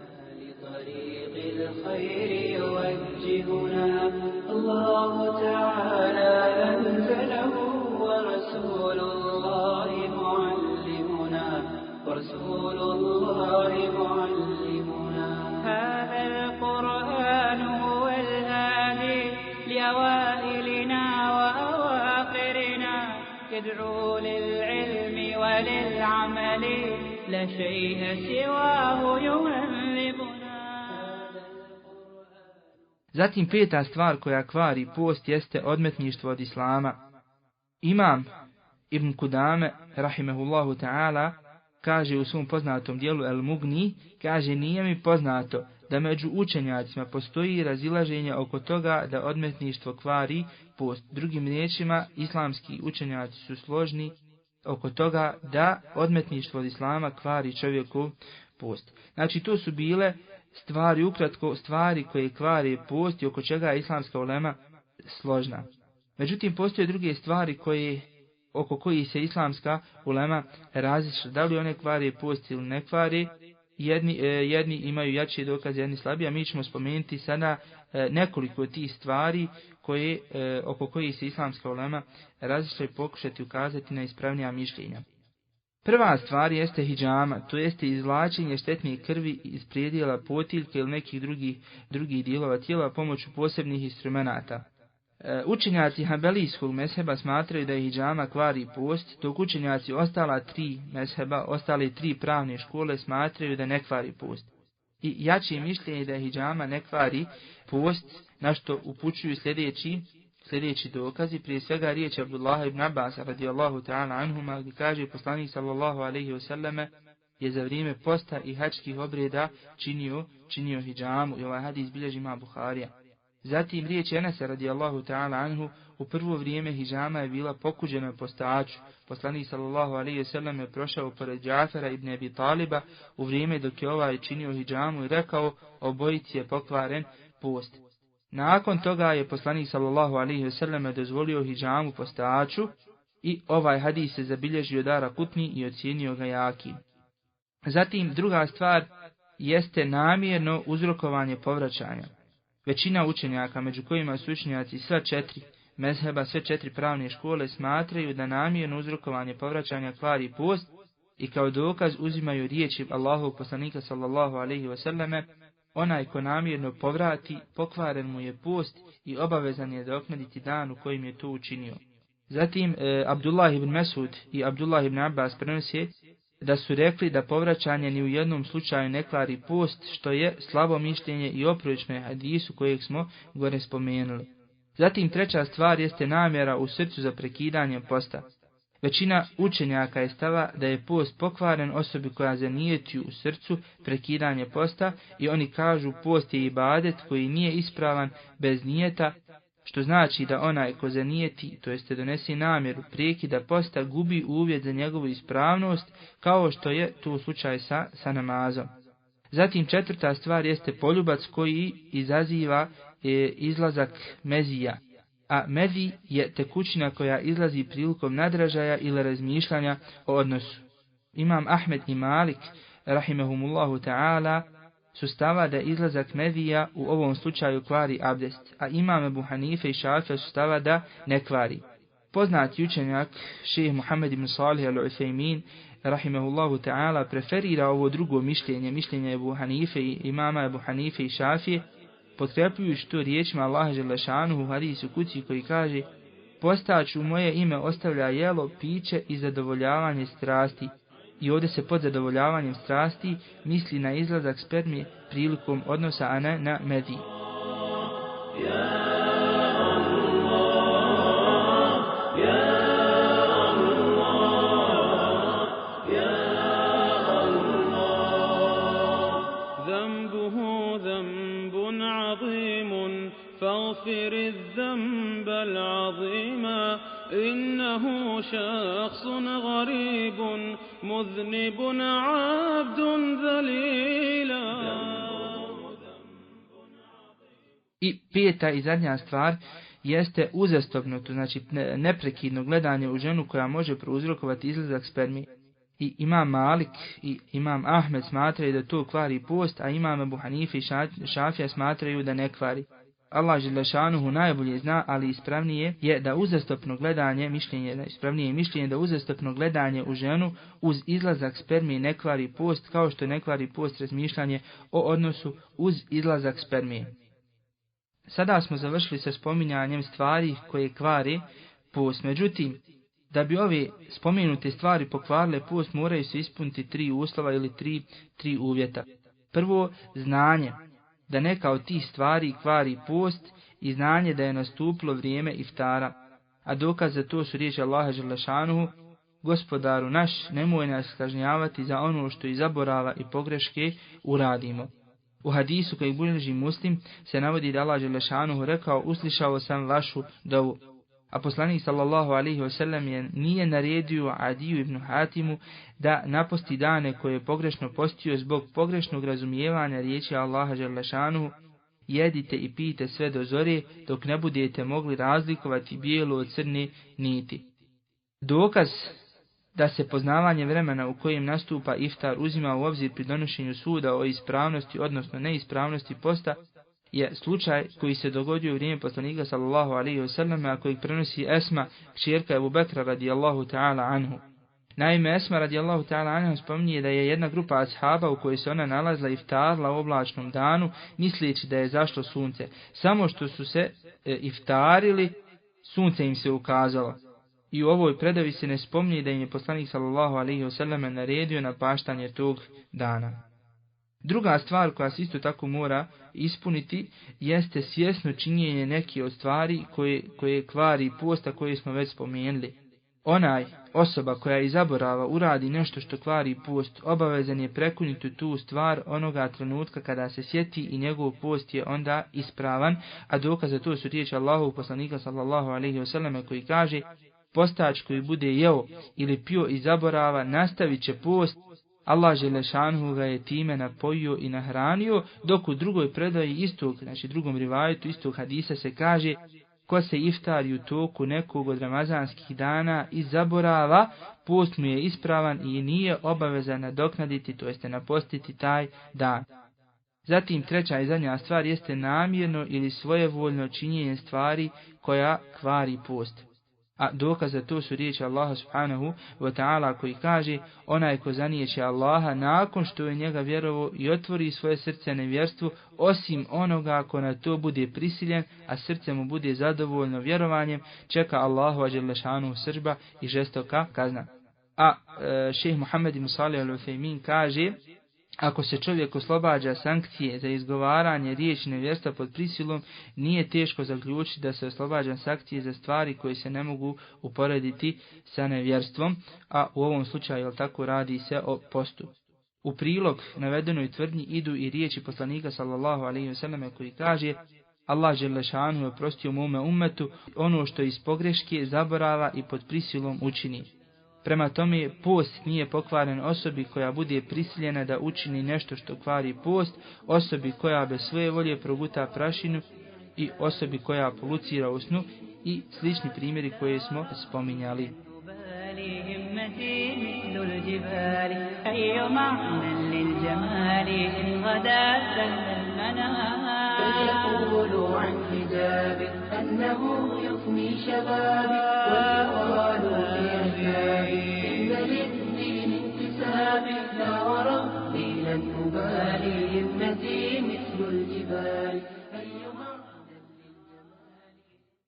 يدعو للعلم وللعمل لا شيء سواه يهذبنا. Zatim peta stvar koja kvari post jeste odmetništvo od islama. Imam Ibn Kudame rahimehullahu ta'ala kaže u svom poznatom dijelu El Mugni, kaže: nije mi poznato da među učenjacima postoji razilaženje oko toga da odmetništvo kvari post. Drugim riječima, islamski učenjaci su složni oko toga da odmetništvo od islama kvari čovjeku post. Znači, to su bile stvari, ukratko, stvari koje kvari post i oko čega je islamska ulema složna. Međutim, postoje druge stvari oko koji se islamska ulema različita. Da li one kvari post ili ne kvari? Jedni imaju jači dokaz, jedni slabiji, a mi ćemo spomenuti sada nekoliko tih stvari oko kojih se islamska ulema različita i pokušati ukazati na ispravnija mišljenja. Prva stvar jeste hidžama, to jeste izvlačenje štetne krvi iz predjela potiljke ili nekih drugih dijelova tijela pomoću posebnih instrumenata. Učenjaci Hanbelijskog mezheba smatraju da je hidžama kvari post, dok učenjaci ostale tri pravne škole smatraju da ne kvari post. I jače mišljenje da je hidžama ne kvari post, na što upućuju sljedeći dokazi, prije svega riječi Abdullah ibn Abbas radijallahu ta'ala anhuma, gdje kaže poslanik sallallahu alaihi wasallam je za vrijeme posta i hačkih obreda činio hidžamu, i ovaj hadis bilježi ima Buharija. Zatim riječ Enesa radijallahu ta'ala anhu, u prvo vrijeme hidžama je bila pokuđena postaču. Poslanik sallallahu alaihi wasallam je prošao pored Džafera ibn Abi Taliba u vrijeme dok je ovaj činio hidžamu i rekao: obojici je pokvaren post. Nakon toga je poslanik sallallahu alaihi wasallam dozvolio hidžamu postaču i ovaj hadis se zabilježio Darakutni i ocijenio ga jakim. Zatim druga stvar jeste namjerno uzrokovanje povraćanja. Većina učenjaka, među kojima su učenjaci sve četiri pravne škole, smatraju da namjerno uzrokovanje povraćanja kvari post, i kao dokaz uzimaju riječi Allahovog poslanika sallallahu alejhi ve selleme: onaj ko namjerno povrati, pokvaren mu je post i obavezan je doknaditi dan u kojim je to učinio. Zatim Abdullah ibn Mesud i Abdullah ibn Abbas prenose da su rekli da povraćanje ni u jednom slučaju ne kvari post, što je slabo mišljenje i oprečno je hadisu kojeg smo gore spomenuli. Zatim treća stvar jeste namjera u srcu za prekidanjem posta. Većina učenjaka je stava da je post pokvaren osobi koja zanijeti u srcu prekidanje posta i oni kažu post je ibadet koji nije ispravan bez nijeta, što znači da onaj ko zanijeti, to jeste donese namjeru prekida posta, gubi uvjet za njegovu ispravnost, kao što je tu slučaj sa namazom. Zatim četvrta stvar jeste poljubac koji izaziva izlazak mezija. A mezi je tekućina koja izlazi prilikom nadražaja ili razmišljanja o odnosu. Imam Ahmed i Malik, rahimehumullahu ta'ala, su stava da izlazak mezija u ovom slučaju kvari abdest, a imam Ebu Hanife i Šafija su stava da ne kvari. Poznati učenjak, šejh Muhammed ibn Salih al-Uthaymin, rahimehullahu ta'ala, preferira ovo drugo mišljenje Ebu Hanife i imama Ebu Hanife i Šafije, potkrepljujući to riječima Allaha dželle šanuhu u hadisu kući koji kaže: postač u moje ime ostavlja jelo, piće i zadovoljavanje strasti. I ovdje se pod zadovoljavanjem strasti misli na izlazak spermije prilikom odnosa, a ne na medi. فاغفر الذنب العظيم إنه شخص غريب مذنب عبد ذليل. I peta i zadnja stvar jeste uzastopno, to znači neprekidno gledanje u ženu koja može prouzrokovati izlazak spermije. I imam Malik i imam Ahmed smatraju da to kvari post, a imam Ebu Hanife i Šafija smatraju da ne kvari. Allah dželle šanuhu najbolje zna, ali ispravnije je da uzastopno gledanje, mišljenje da uzastopno gledanje u ženu uz izlazak spermije ne kvari post, kao što ne kvari post razmišljanje o odnosu uz izlazak spermije. Sada smo završili sa spominjanjem stvari koje kvare post. Međutim, da bi ove spomenute stvari pokvarile post, moraju se ispuniti 3 uslova ili 3 uvjeta. Prvo, znanje da neka od tih stvari kvari post i znanje da je nastupilo vrijeme iftara. A dokaz za to su riječi Allaha dželle šanuhu: Gospodaru naš, nemoj nas kažnjavati za ono što iz zaborava i pogreške uradimo. U hadisu koji bilježi Muslim se navodi da Allah dželle šanuhu rekao: uslišao sam vašu dovu. A poslanik sallallahu alejhi ve sellem nije naredio Adiju ibn Hatimu da naposti dane koje je pogrešno postio zbog pogrešnog razumijevanja riječi Allaha dželle šanuhu: jedite i pijte sve do zore dok ne budete mogli razlikovati bijelo od crne niti. Dokaz da se poznavanje vremena u kojem nastupa iftar uzima u obzir pri donošenju suda o ispravnosti, odnosno neispravnosti posta, je slučaj koji se dogodio u vrijeme poslanika sallallahu alejhi ve sellem, a kojeg prenosi Esma, kćerka Ebu Bekra radijallahu ta'ala anhu. Naime, Esma radijallahu ta'ala anhu spominje da je jedna grupa ashaba u kojoj se ona nalazila iftarla u oblačnom danu, misleći da je zašlo sunce. Samo što su se iftarili, sunce im se ukazalo. I u ovoj predavi se ne spominje da im je poslanik sallallahu alejhi ve sellem naredio napaštanje tog dana. Druga stvar koja se isto tako mora ispuniti jeste svjesno činjenje neke od stvari koje kvari posta koje smo već spomenuli. Onaj osoba koja iz zaborava uradi nešto što kvari post, obavezan je prekinuti tu stvar onoga trenutka kada se sjeti i njegov post je onda ispravan, a dokaz za to su riječi Allahovog poslanika sallallahu alejhi ve selleme koji kaže: postač koji bude jeo ili pio iz zaborava nastavit će post, Allah dželle šanuhu ga je time napojio i nahranio, dok u drugoj predaji istog, znači drugom rivajetu istog hadisa se kaže: ko se iftari u toku nekog od ramazanskih dana iz zaborava, post mu je ispravan i nije obavezan nadoknaditi, to jeste napostiti taj dan. Zatim treća i zadnja stvar jeste namjerno ili svojevoljno činjenje stvari koja kvari post. A dokaz za to su riječi Allaha subhanahu wa ta'ala koji kaže: onaj ko zanijeće Allaha nakon što je njega vjerovao i otvori svoje srce nevjerstvu, osim onoga ko na to bude prisiljen, a srce mu bude zadovoljno vjerovanjem, čeka Allahu dželle šanuhu srdžba i žestoka kazna. A šejh Muhammed ibn Salih al-Uthejmin kaže: ako se čovjek oslobađa sankcije za izgovaranje riječi nevjerstva pod prisilom, nije teško zaključiti da se oslobađa sankcije za stvari koje se ne mogu uporediti sa nevjerstvom, a u ovom slučaju, jel tako, radi se o postu. U prilog navedenoj tvrdnji idu i riječi poslanika sallallahu alejhi ve selleme koji kaže: Allah dželle šanuhu je oprostio mome ummetu ono što iz pogreške, zaborava i pod prisilom učini. Prema tome, post nije pokvaren osobi koja bude prisiljena da učini nešto što kvari post, osobi koja bez svoje volje proguta prašinu i osobi koja polucira u snu i slični primjeri koje smo spominjali.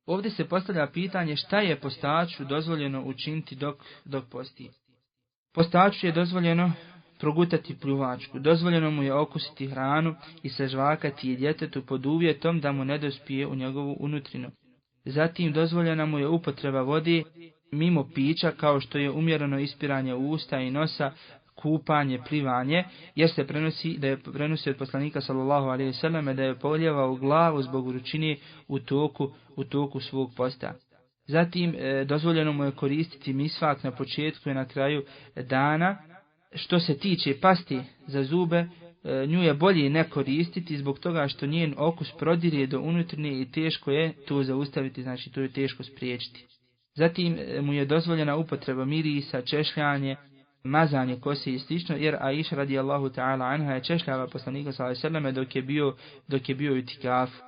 Ovdje se postavlja pitanje šta je postaču dozvoljeno učiniti dok posti. Postaču je dozvoljeno progutati pljuvačku, dozvoljeno mu je okusiti hranu i sažvakati je djetetu pod uvjetom da mu ne dospije u njegovu unutrinu. Zatim dozvoljena mu je upotreba vode mimo pića, kao što je umjereno ispiranje usta i nosa, kupanje, plivanje, jer se prenosi od poslanika sallallahu alejhi ve selleme da je poljevao glavu zbog vrućine u toku svog posta. Zatim dozvoljeno mu je koristiti misvak na početku i na kraju dana. Što se tiče pasti za zube, nju je bolje ne koristiti zbog toga što njen okus prodire do unutrine i teško je to zaustaviti, znači to je teško spriječiti. Zatim mu je dozvoljena upotreba mirisa, češljanje, mazanje kose i slično, jer Aisha radijallahu ta'ala anha je češljava poslanika sallallahu alejhi ve selleme dok je bio u itikafu.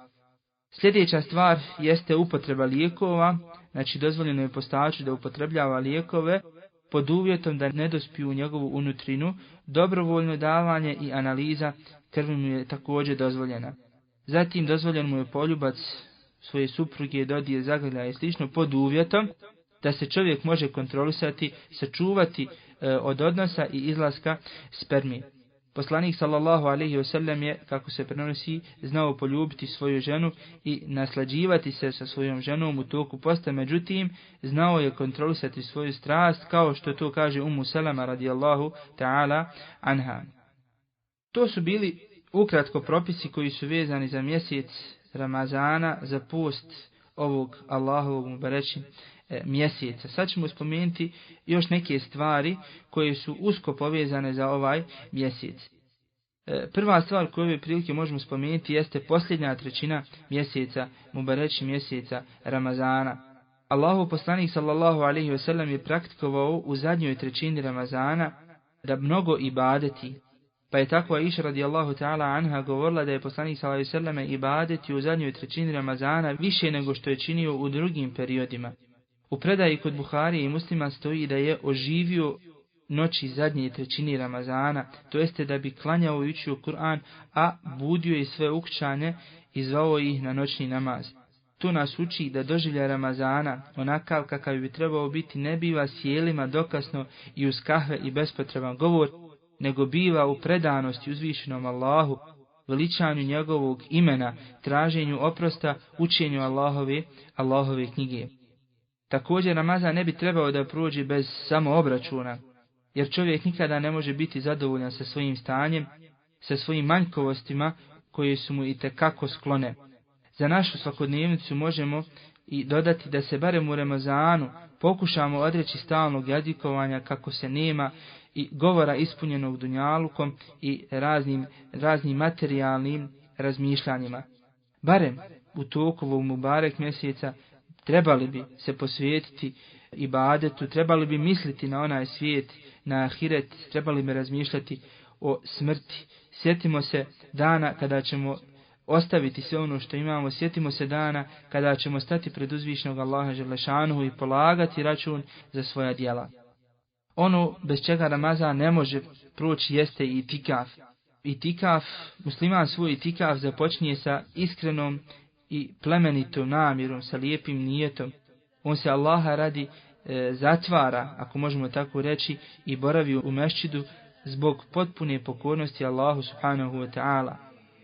Sljedeća stvar jeste upotreba lijekova, znači dozvoljeno je postaču da upotrebljava lijekove pod uvjetom da ne dospiju u njegovu unutrinu. Dobrovoljno davanje i analiza krvi mu je također dozvoljena. Zatim dozvoljen mu je poljubac svoje supruge, dodir, zagrljaja i slično pod uvjetom da se čovjek može kontrolisati, sačuvati od odnosa i izlaska spermije. Poslanik sallallahu alejhi ve sellem je, kako se prenosi, znao poljubiti svoju ženu i naslađivati se sa svojom ženom u toku posta, međutim znao je kontrolisati svoju strast, kao što to kaže Ummu Selama radijallahu ta'ala anha. To su bili ukratko propisi koji su vezani za mjesec Ramazana, za post ovog Allahovog mubareći mjeseca. Sad ćemo spomenuti još neke stvari koje su usko povezane za ovaj mjesec. Prva stvar koju ove prilike možemo spomenuti jeste posljednja trećina mjeseca, mubareći mjeseca Ramazana. Allahov poslanik sallallahu alejhi ve sellem je praktikovao u zadnjoj trećini Ramazana da mnogo ibadeti. Pa je tako Aisha radijallahu ta'ala anha govorila da je poslanik sallallahu alejhi ve sellem ibadeti u zadnjoj trećini Ramazana više nego što je činio u drugim periodima. U predaji kod Buharije i Muslima stoji da je oživio noći zadnje trećini Ramazana, to jeste da bi klanjao i učio Kur'an, a budio i sve ukućane i zvao ih na noćni namaz. To nas uči da doživlja Ramazana, onakav kakav bi trebao biti, ne biva sjelima dokasno i uz kahve i bespotreban govor, nego biva u predanosti uzvišenom Allahu, veličanju njegovog imena, traženju oprosta, učenju Allahove knjige. Također Ramazan ne bi trebao da prođe bez samoobračuna, jer čovjek nikada ne može biti zadovoljan sa svojim stanjem, sa svojim manjkovostima koje su mu itekako sklone. Za našu svakodnevnicu možemo i dodati da se barem u Ramazanu pokušamo odreći stalnog jadikovanja kako se nema i govora ispunjenog dunjalukom i raznim materijalnim razmišljanjima. Barem u toku ovog mubarek mjeseca trebali bi se posvetiti ibadetu, trebali bi misliti na onaj svijet, na ahiret, trebali bi razmišljati o smrti. Sjetimo se dana kada ćemo ostaviti sve ono što imamo. Sjetimo se dana kada ćemo stati pred uzvišenog Allaha Želešanuhu i polagati račun za svoja djela. Ono bez čega Ramazan ne može proći jeste itikaf. Itikaf, musliman svoj itikaf započinje sa iskrenom i plemenitom namjerom, sa lijepim nijetom. On se Allaha radi zatvara, ako možemo tako reći, i boravi u mešćidu zbog potpune pokornosti Allahu subhanahu wa ta'ala.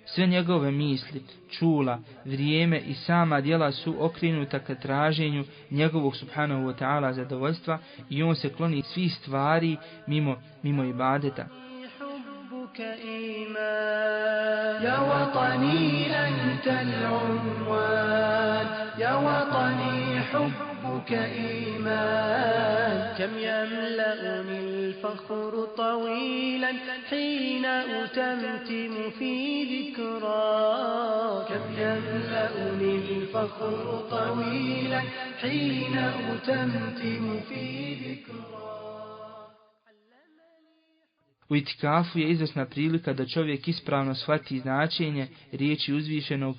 Sve njegove misli, čula, vrijeme i sama djela su okrenuta ka traženju njegovog subhanahu wa ta'ala zadovoljstva i on se kloni svih stvari mimo ibadeta. يا وطني أنت العنوان يا وطني حبك إيمان كم يملأني الفخر طويلا حين أتمتم في ذكراك كم يملأني الفخر طويلا حين أتمتم في ذكراك. U itikafu je izvrsna prilika da čovjek ispravno shvati značenje riječi uzvišenog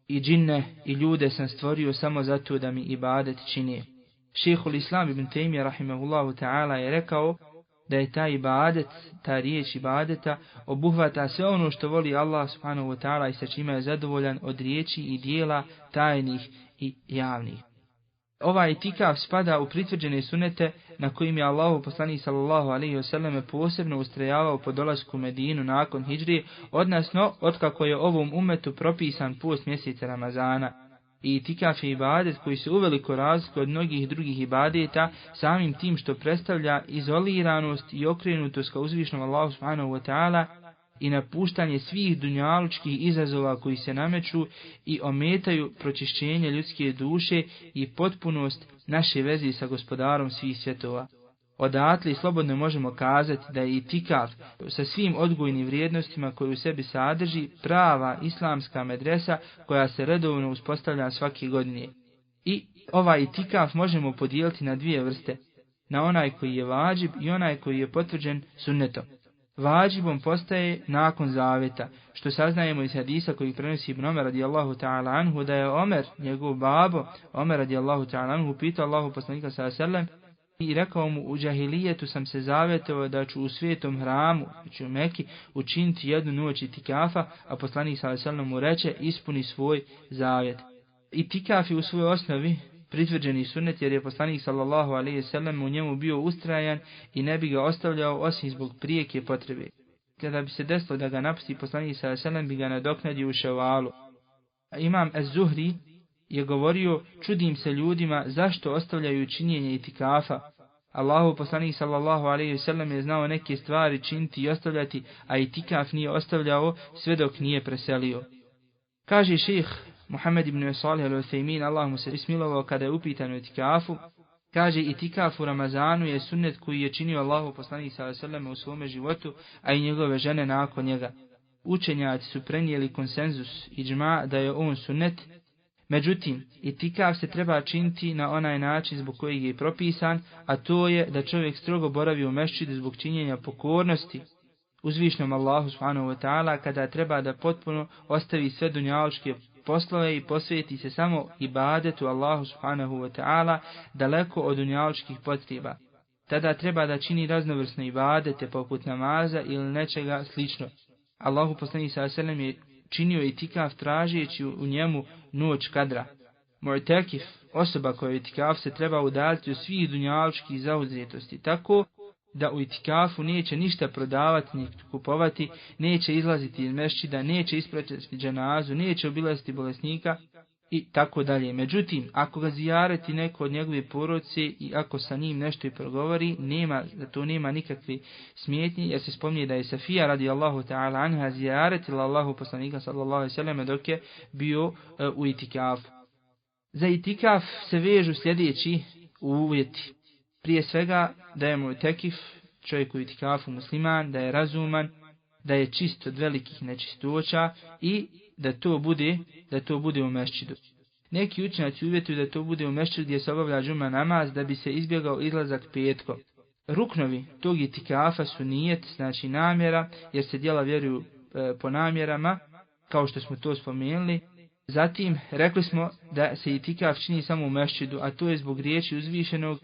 i džinne i ljude sam stvorio samo zato da mi ibadet čine. Šejhul Islam ibn Tejmija rahimahullahu ta'ala je rekao da je taj ibadet, ta riječ ibadeta obuhvata sve ono što voli Allah subhanahu wa ta'ala i sa čime je zadovoljan od riječi i dijela tajnih i javnih. Ovaj itikaf spada u pritvrđene sunete na kojim je Allahu poslanik sallallahu alejhi ve selleme posebno ustrajavao po dolasku u Medinu nakon hidžrije, odnosno otkako je ovom ummetu propisan post mjeseca Ramazana. I itikaf je ibadet koji se uveliko razlikuje od mnogih drugih ibadeta samim tim što predstavlja izoliranost i okrenutost ka uzvišnom Allahu subhanahu wa ta'ala i napuštanje svih dunjalučkih izazova koji se nameću i ometaju pročišćenje ljudske duše i potpunost naše veze sa gospodarom svih svjetova. Odatle slobodno možemo kazati da je itikaf sa svim odgojnim vrijednostima koje u sebi sadrži prava islamska medresa koja se redovno uspostavlja svake godine. I ovaj itikaf možemo podijeliti na dvije vrste, na onaj koji je vađib i onaj koji je potvrđen sunnetom. Vađibom postaje nakon zaveta, što saznajemo iz hadisa koji prenosi Ibn Omer radijallahu ta'ala anhu, da je Omer, njegov babo, Omer radijallahu ta'ala anhu, pitao Allahu poslanika sallallahu alejhi ve sellem i rekao mu: u džahilijetu sam se zavetovao da ću u svetom hramu, znači u Meki, učiniti jednu noć itikafa, a poslanik sallallahu alejhi ve sellem mu reče: ispuni svoj zavjet. Itikaf je u svojoj osnovi pritvrđeni sunnet jer je poslanik sallallahu alejhi ve sellem u njemu bio ustrajan i ne bi ga ostavljao osim zbog prijeke potrebe. Kada bi se desilo da ga napusti, poslanik sallallahu alejhi ve sellem bi ga nadoknadio u Ševalu. Imam Az-Zuhri je govorio: čudim se ljudima zašto ostavljaju činjenje itikafa. Allahu poslanik sallallahu alejhi ve sellem je znao neke stvari činiti i ostavljati, a itikaf nije ostavljao sve dok nije preselio. Kaže šejh Muhammed ibn Salih al-Uthaymin, Allah mu se ismilovao, kada je upitan o itikafu, kaže: itikaf u Ramazanu je sunnet koji je činio Allahu poslanik sallallahu alejhi ve sellem u svome životu, a i njegove žene nakon njega. Učenjaci su prenijeli konsenzus iđma da je on sunnet. Međutim, itikaf se treba činiti na onaj način zbog kojeg je propisan, a to je da čovjek strogo boravi u mešćidu zbog činjenja pokornosti uzvišnom Allahu subhanahu wa ta'ala, kada treba da potpuno ostavi sve dunjalučke poslove i posveti se samo ibadetu Allahu subhanahu wa ta'ala, daleko od dunjalučkih potreba. Tada treba da čini raznovrsne ibadete poput namaza ili nečega slično. Allahu poslanik sallallahu alejhi ve sellem je činio itikaf tražeći u njemu noć kadra. Mu'tekif, osoba koja je itikaf, se treba udaljiti od svih dunjalučkih zauzetosti, tako da u itikafu neće ništa prodavati ni kupovati, neće izlaziti iz mešćida, neće ispraćati dženazu, neće obilaziti bolesnika i tako dalje. Međutim, ako ga zijareti neko od njegove porodice i ako sa njim nešto i progovori, da to nema nikakve smetnje, jer se spominje da je Safija radijallahu ta'ala anha zijaretila Allahu poslanika sallallahu alejhi ve sellem dok je bio u itikafu. Za itikaf se vežu sljedeći uvjeti. Prije svega da je mu'tekif, čovjek u itikafu musliman, da je razuman, da je čist od velikih nečistoća i da to bude u mešćidu. Neki učenjaci uvjetuju da to bude u mešćidu gdje se obavlja džuma namaz, da bi se izbjegao izlazak petkom. Ruknovi tog itikafa su nijet, znači namjera, jer se djela vjeruju po namjerama, kao što smo to spomenuli. Zatim rekli smo da se itikaf čini samo u mešćidu, a to je zbog riječi uzvišenog: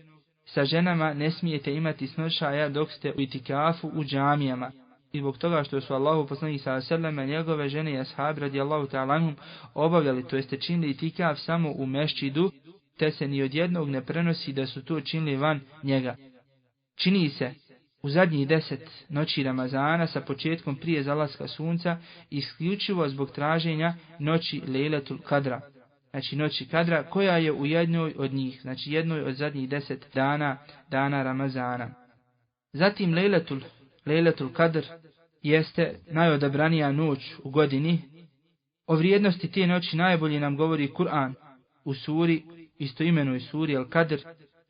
sa ženama ne smijete imati snošaja dok ste u itikafu u džamijama. I zbog toga što su Allahu poslanik sallallahu alejhi ve sellem, njegove žene i ashabi radijallahu ta'ala anhum obavljali, to jeste činili itikaf samo u mešćidu, te se ni od jednog ne prenosi da su to činili van njega. Čini se u zadnjih 10 noći Ramazana sa početkom prije zalaska sunca, isključivo zbog traženja noći Lejletul Kadra. Znači noći Kadra koja je u jednoj od njih, znači jednoj od zadnjih 10 dana Ramazana. Zatim Lejletul Kadr jeste najodabranija noć u godini. O vrijednosti te noći najbolje nam govori Kur'an u suri, istoimenoj suri Al-Kadr,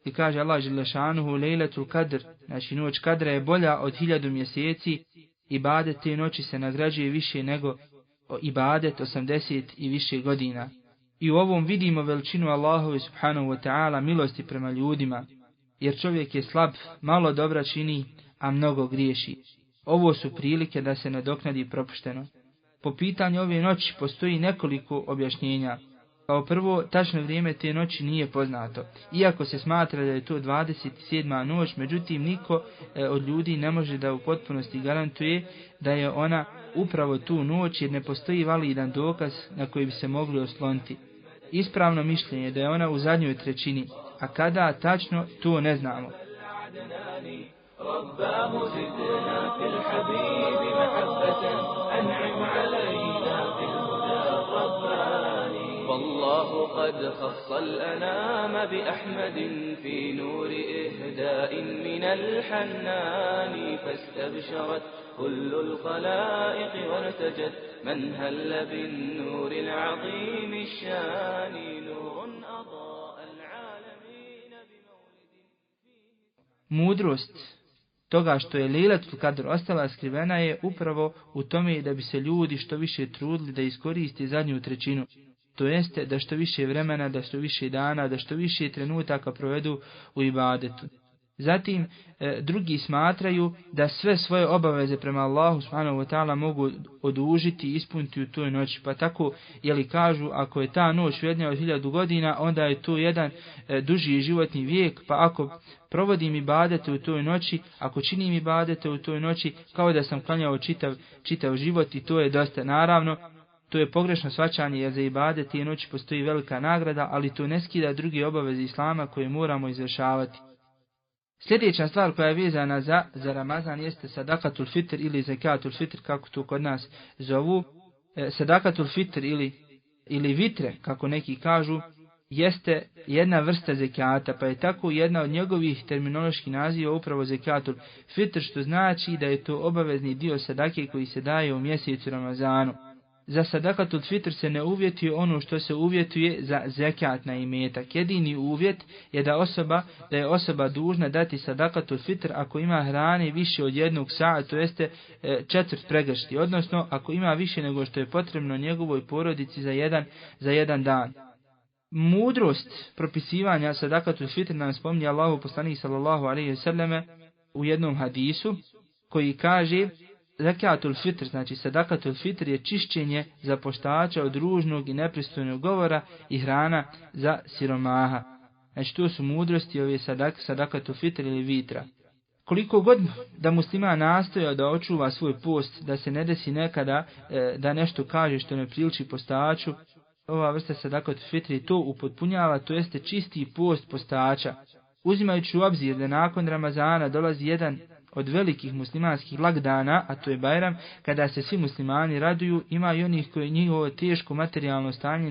i kaže Allah dželle šanuhu: Lejletul Kadr, znači noć Kadra je bolja od 1000 mjeseci, ibadet te noći se nagrađuje više nego ibadet 80 i više godina. I u ovom vidimo veličinu Allahove subhanahu wa ta'ala milosti prema ljudima, jer čovjek je slab, malo dobra čini, a mnogo griješi. Ovo su prilike da se nadoknadi propušteno. Po pitanju ove noći postoji nekoliko objašnjenja. Kao prvo, tačno vrijeme te noći nije poznato. Iako se smatra da je to 27. noć, međutim niko od ljudi ne može da u potpunosti garantuje da je ona upravo tu noć, jer ne postoji validan dokaz na koji bi se mogli osloniti. Ispravno mišljenje je da je ona u zadnjoj trećini, a kada tačno to ne znamo. والله قد خص الأنام بأحمد في نور إهداء من الحنان فاستبشرت كل الخلائق وارتجت من هل بالنور العظيم الشان نور أضاء العالمين بمولد Mudrost toga što je Lejletul Kadr ostala skrivena je upravo u tome da bi se ljudi što više trudili da iskoriste zadnju trećinu. To jeste da što više vremena, da što više dana, da što više trenutaka provedu u ibadetu. Zatim, drugi smatraju da sve svoje obaveze prema Allahu subhanahu wa ta'ala mogu odužiti i ispuniti u toj noći. Pa tako, jeli kažu, ako je ta noć vrijednija od 1000 godina, onda je to jedan duži životni vijek, pa ako provodim ibadete u toj noći, ako činim ibadete u toj noći, kao da sam klanjao čitav život, i to je dosta. Naravno, to je pogrešno shvaćanje, jer za ibadet te noći postoji velika nagrada, ali to ne skida druge obaveze Islama koje moramo izvršavati. Sljedeća stvar koja je vezana za Ramazan jeste sadakatul fitr ili zekatul fitr, kako to kod nas zovu. Sadakatul fitr ili vitre, kako neki kažu, jeste jedna vrsta zekata, pa je tako jedna od njegovih terminoloških naziva upravo zekatul fitr, što znači da je to obavezni dio sadake koji se daje u mjesecu Ramazanu. Za sadakatul fitr se ne uvjetuje ono što se uvjetuje za zekat na imetak. Jedini uvjet je da je osoba dužna dati sadakatul fitr ako ima hrane više od 1 sa'a, to jeste 4 pregršti, odnosno ako ima više nego što je potrebno njegovoj porodici za jedan dan. Mudrost propisivanja sadakatul fitr nam spominje Allahu poslanik sallallahu alejhi ve selleme u jednom hadisu koji kaže: zekatul fitr, znači sadakatul fitr, je čišćenje za poštača od ružnog i nepristojnog govora i hrana za siromaha. Znači to su mudrosti ove sadakatul fitr ili vitra. Koliko god da musliman nastoja da očuva svoj post, da se ne desi nekada da nešto kaže što ne priliči postaču, ova vrsta sadakatul fitri to upotpunjava, to jeste čisti post postača. Uzimajući u obzir da nakon Ramazana dolazi jedan od velikih muslimanskih blagdana, a to je Bajram, kada se svi muslimani raduju, ima i onih koji njihovo teško materijalno stanje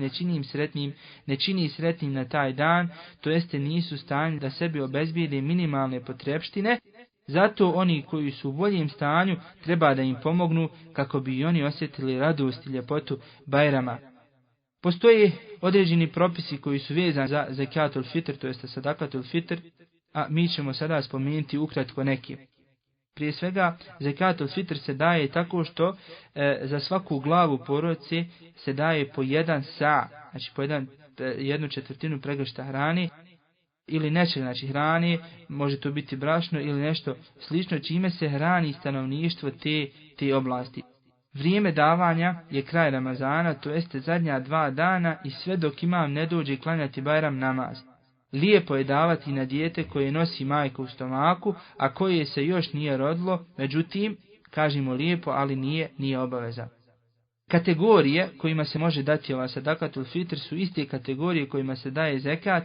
ne čini sretnim na taj dan, to jeste nisu stanju da sebi obezbijede minimalne potrepštine. Zato oni koji su u boljem stanju treba da im pomognu kako bi i oni osjetili radost i ljepotu Bajrama. Postoje određeni propisi koji su vezani za zekatul fitr, to jeste sadakatul fitr, a mi ćemo sada spomenuti ukratko neki. Prije svega, zekatul fitr se daje tako što za svaku glavu porodice se daje po 1 sa, znači po 1/4 pregršta hrane, ili nečeg, znači hrane, može to biti brašno ili nešto slično, čime se hrani stanovništvo te oblasti. Vrijeme davanja je kraj Ramazana, to jeste zadnja 2 dana i sve dok imam ne dođe klanjati Bajram namaz. Lijepo je davati na dijete koje nosi majka u stomaku, a koje se još nije rodilo, međutim, kažemo lijepo, ali nije obaveza. Kategorije kojima se može dati ova sadakatul fitr su iste kategorije kojima se daje zekat,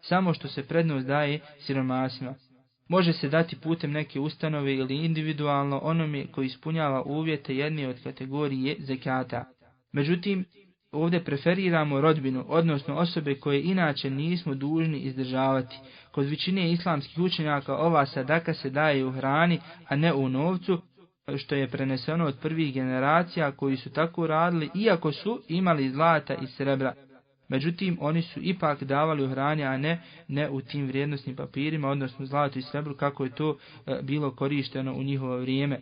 samo što se prednost daje siromasima. Može se dati putem neke ustanove ili individualno onome koji ispunjava uvjete jedne od kategorije zekata. Međutim, ovdje preferiramo rodbinu, odnosno osobe koje inače nismo dužni izdržavati. Kod većine islamskih učenjaka ova sadaka se daje u hrani, a ne u novcu, što je preneseno od prvih generacija koji su tako radili, iako su imali zlata i srebra. Međutim, oni su ipak davali u hrani, a ne u tim vrijednosnim papirima, odnosno zlatu i srebru, kako je to bilo korišteno u njihovo vrijeme.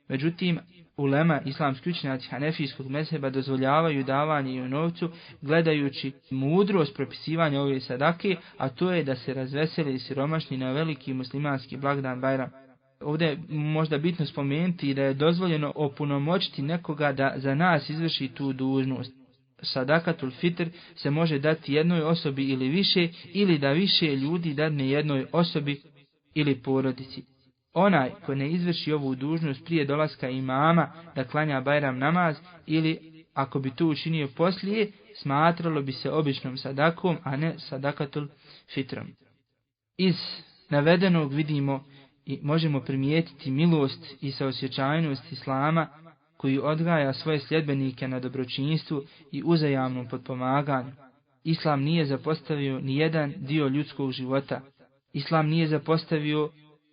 Međutim, ulema, islamski učenjaci hanefijskog mezheba dozvoljavaju davanje i u novcu, gledajući mudrost propisivanja ove sadake, a to je da se razvesele siromašni na veliki muslimanski blagdan Bajram. Ovdje je možda bitno spomenuti da je dozvoljeno opunomoćiti nekoga da za nas izvrši tu dužnost. Sadakatul fitr se može dati jednoj osobi ili više, ili da više ljudi dadne jednoj osobi ili porodici. Onaj ko ne izvrši ovu dužnost prije dolaska imama da klanja Bajram namaz, ili ako bi to učinio poslije, smatralo bi se običnom sadakom, a ne sadakatul fitrom. Iz navedenog vidimo i možemo primijetiti milost i saosjećajnost Islama, koji odgaja svoje sljedbenike na dobročinstvu i uzajamnom potpomaganju. Islam nije zapostavio ni jedan dio ljudskog života. Islam nije zapostavio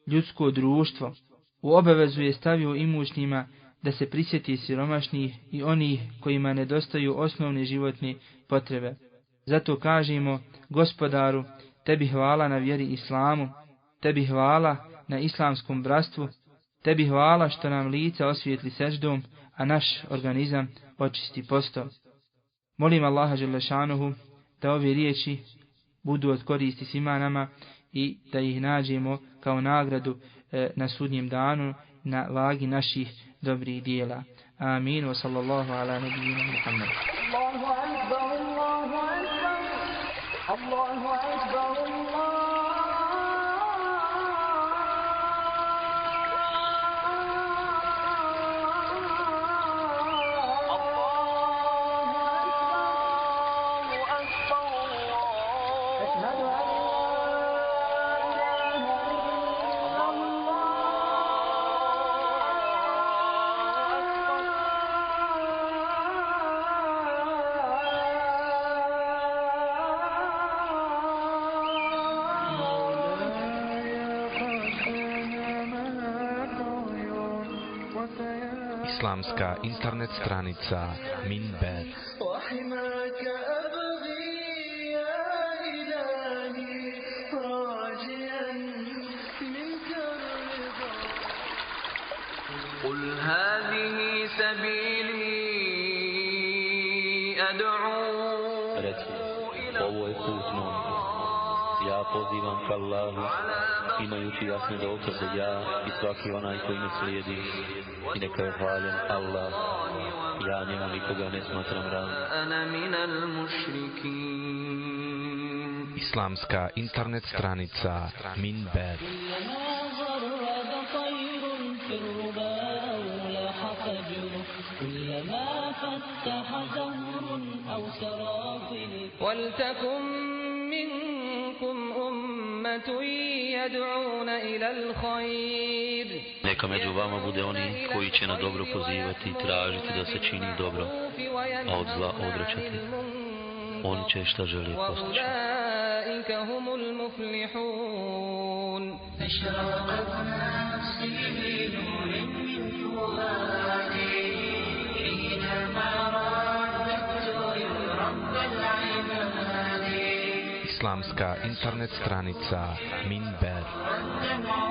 ljudsko društvo. U obavezu je stavio imućnima da se prisjeti siromašnih i onih kojima nedostaju osnovne životne potrebe. Zato kažemo: Gospodaru, tebi hvala na vjeri Islamu, tebi hvala na islamskom bratstvu, tebi hvala što nam lica osvijetli seždom, a naš organizam očisti postom. Molim Allaha dželešanuhu da ove riječi budu od koristi svima nama i da ih nađemo kao nagradu na sudnjem danu na vagi naših dobrih dijela. Amin. Wa sallallahu ala nabiyina Muhammad. Allahu akbar, Allahu akbar, Allahu akbar, Islamska internet stranica Minber. وحماك أبغي يا إلهي راجيا منك الرضا. قل هذه سبيلي أدعو Reci, ovo je put moj, ja pozivam k Allahu, imajući jasne dokaze ja i svaki onaj koji me slijedi, i neka je hvaljen Allah, ja njemu nikoga ne smatram ravnim. أنا من المشركين. Islamska internet stranica Minber. ولتكن منكم أمة يدعون إلى الخير. Neka među vama bude oni koji će na dobro pozivati i tražiti da se čini dobro, a od zla odvraćati. Oni će šta želi postići. أولئك هم المفلحون. أشرقت نفسي بنور من فؤادي حينما رددت يا رب العباد. Islamska internet stranica Minber. والدمع